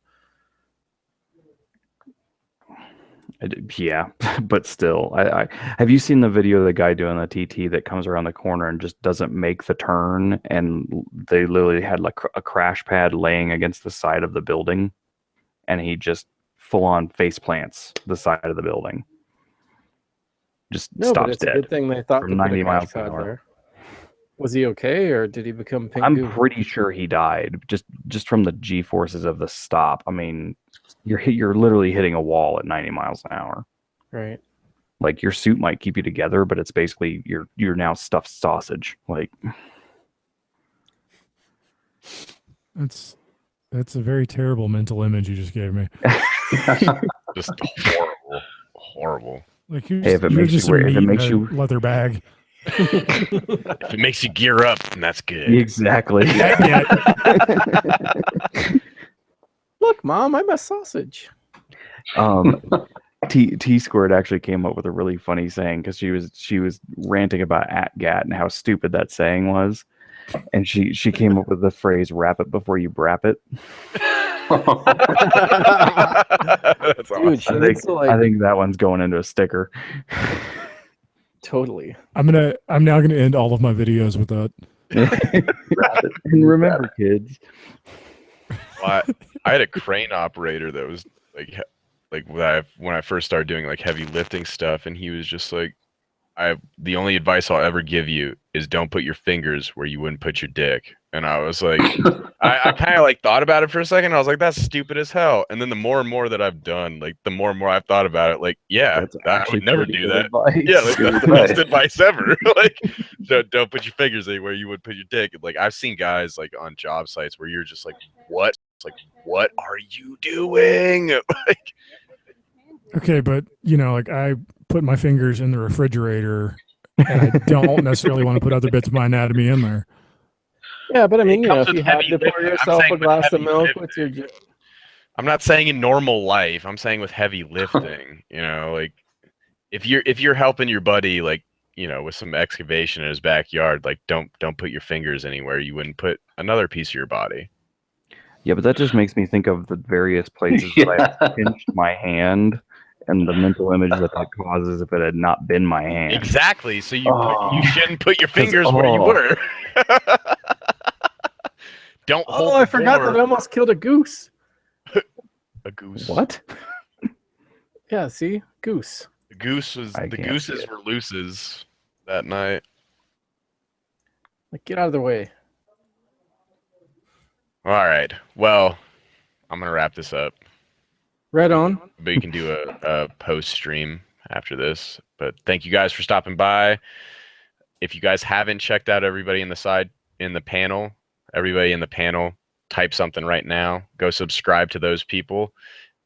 Yeah, but still, I have you seen the video of the guy doing the TT that comes around the corner and just doesn't make the turn, and they literally had like a crash pad laying against the side of the building, and he just full on face plants the side of the building. Just No, stops but it's dead. a good thing they thought from to put 90 a miles crash an pad hour. there. Was he okay, or did he become pink I'm goo? pretty sure he died just from the G forces of the stop. I mean, you're literally hitting a wall at 90 miles an hour. Right. Like your suit might keep you together, but it's basically you're now stuffed sausage. Like That's a very terrible mental image you just gave me. Just horrible. Like you're Hey, just, if it you're makes just you a wear, if it meat makes in a you leather bag. If it makes you gear up, then that's good. exactly. Look, Mom, I'm a sausage. T Squared actually came up with a really funny saying because she was ranting about AtGat and how stupid that saying was, and she came up with the phrase "wrap it before you brap it." That's Dude, she needs to, like, I think that one's going into a sticker. Totally. I'm now gonna end all of my videos with that. Wrap it. And remember, kids. Well, I had a crane operator that was like when I first started doing like heavy lifting stuff, and he was just like, the only advice I'll ever give you is don't put your fingers where you wouldn't put your dick. And I was like, I kind of like thought about it for a second. I was like, that's stupid as hell. And then the more and more that I've done, like the more and more I've thought about it, like, yeah, I would never do that. Advice. Yeah, like, that's the best advice ever. Like, don't put your fingers anywhere you would put your dick. Like, I've seen guys like on job sites where you're just like, what? It's like, what are you doing? Like, Okay, but like I put my fingers in the refrigerator, and I don't necessarily want to put other bits of my anatomy in there. Yeah, but I mean, comes if with you had heavy to pour lifting. I'm yourself saying a with glass of heavy milk lifting. with your I'm not saying in normal life. I'm saying with heavy lifting. Like if you're helping your buddy, like with some excavation in his backyard, like don't put your fingers anywhere you wouldn't put another piece of your body. Yeah, but that just makes me think of the various places that I pinched my hand and the mental image that causes if it had not been my hand. Exactly. So you shouldn't put your fingers where you were. Don't hold. Oh, I forgot that I almost killed a goose. A goose. What? Yeah, see? Goose. The gooses were looses that night. Like, get out of the way. All right. Well, I'm gonna wrap this up. Right on. But you can do a post stream after this. But thank you guys for stopping by. If you guys haven't checked out everybody in the panel, type something right now. Go subscribe to those people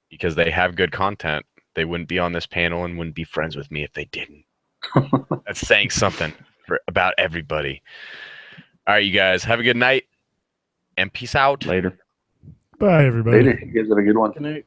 because they have good content. They wouldn't be on this panel and wouldn't be friends with me if they didn't. That's saying something about everybody. All right, you guys, have a good night and peace out. Later. Bye, everybody. Later. You guys have a good one. Good night.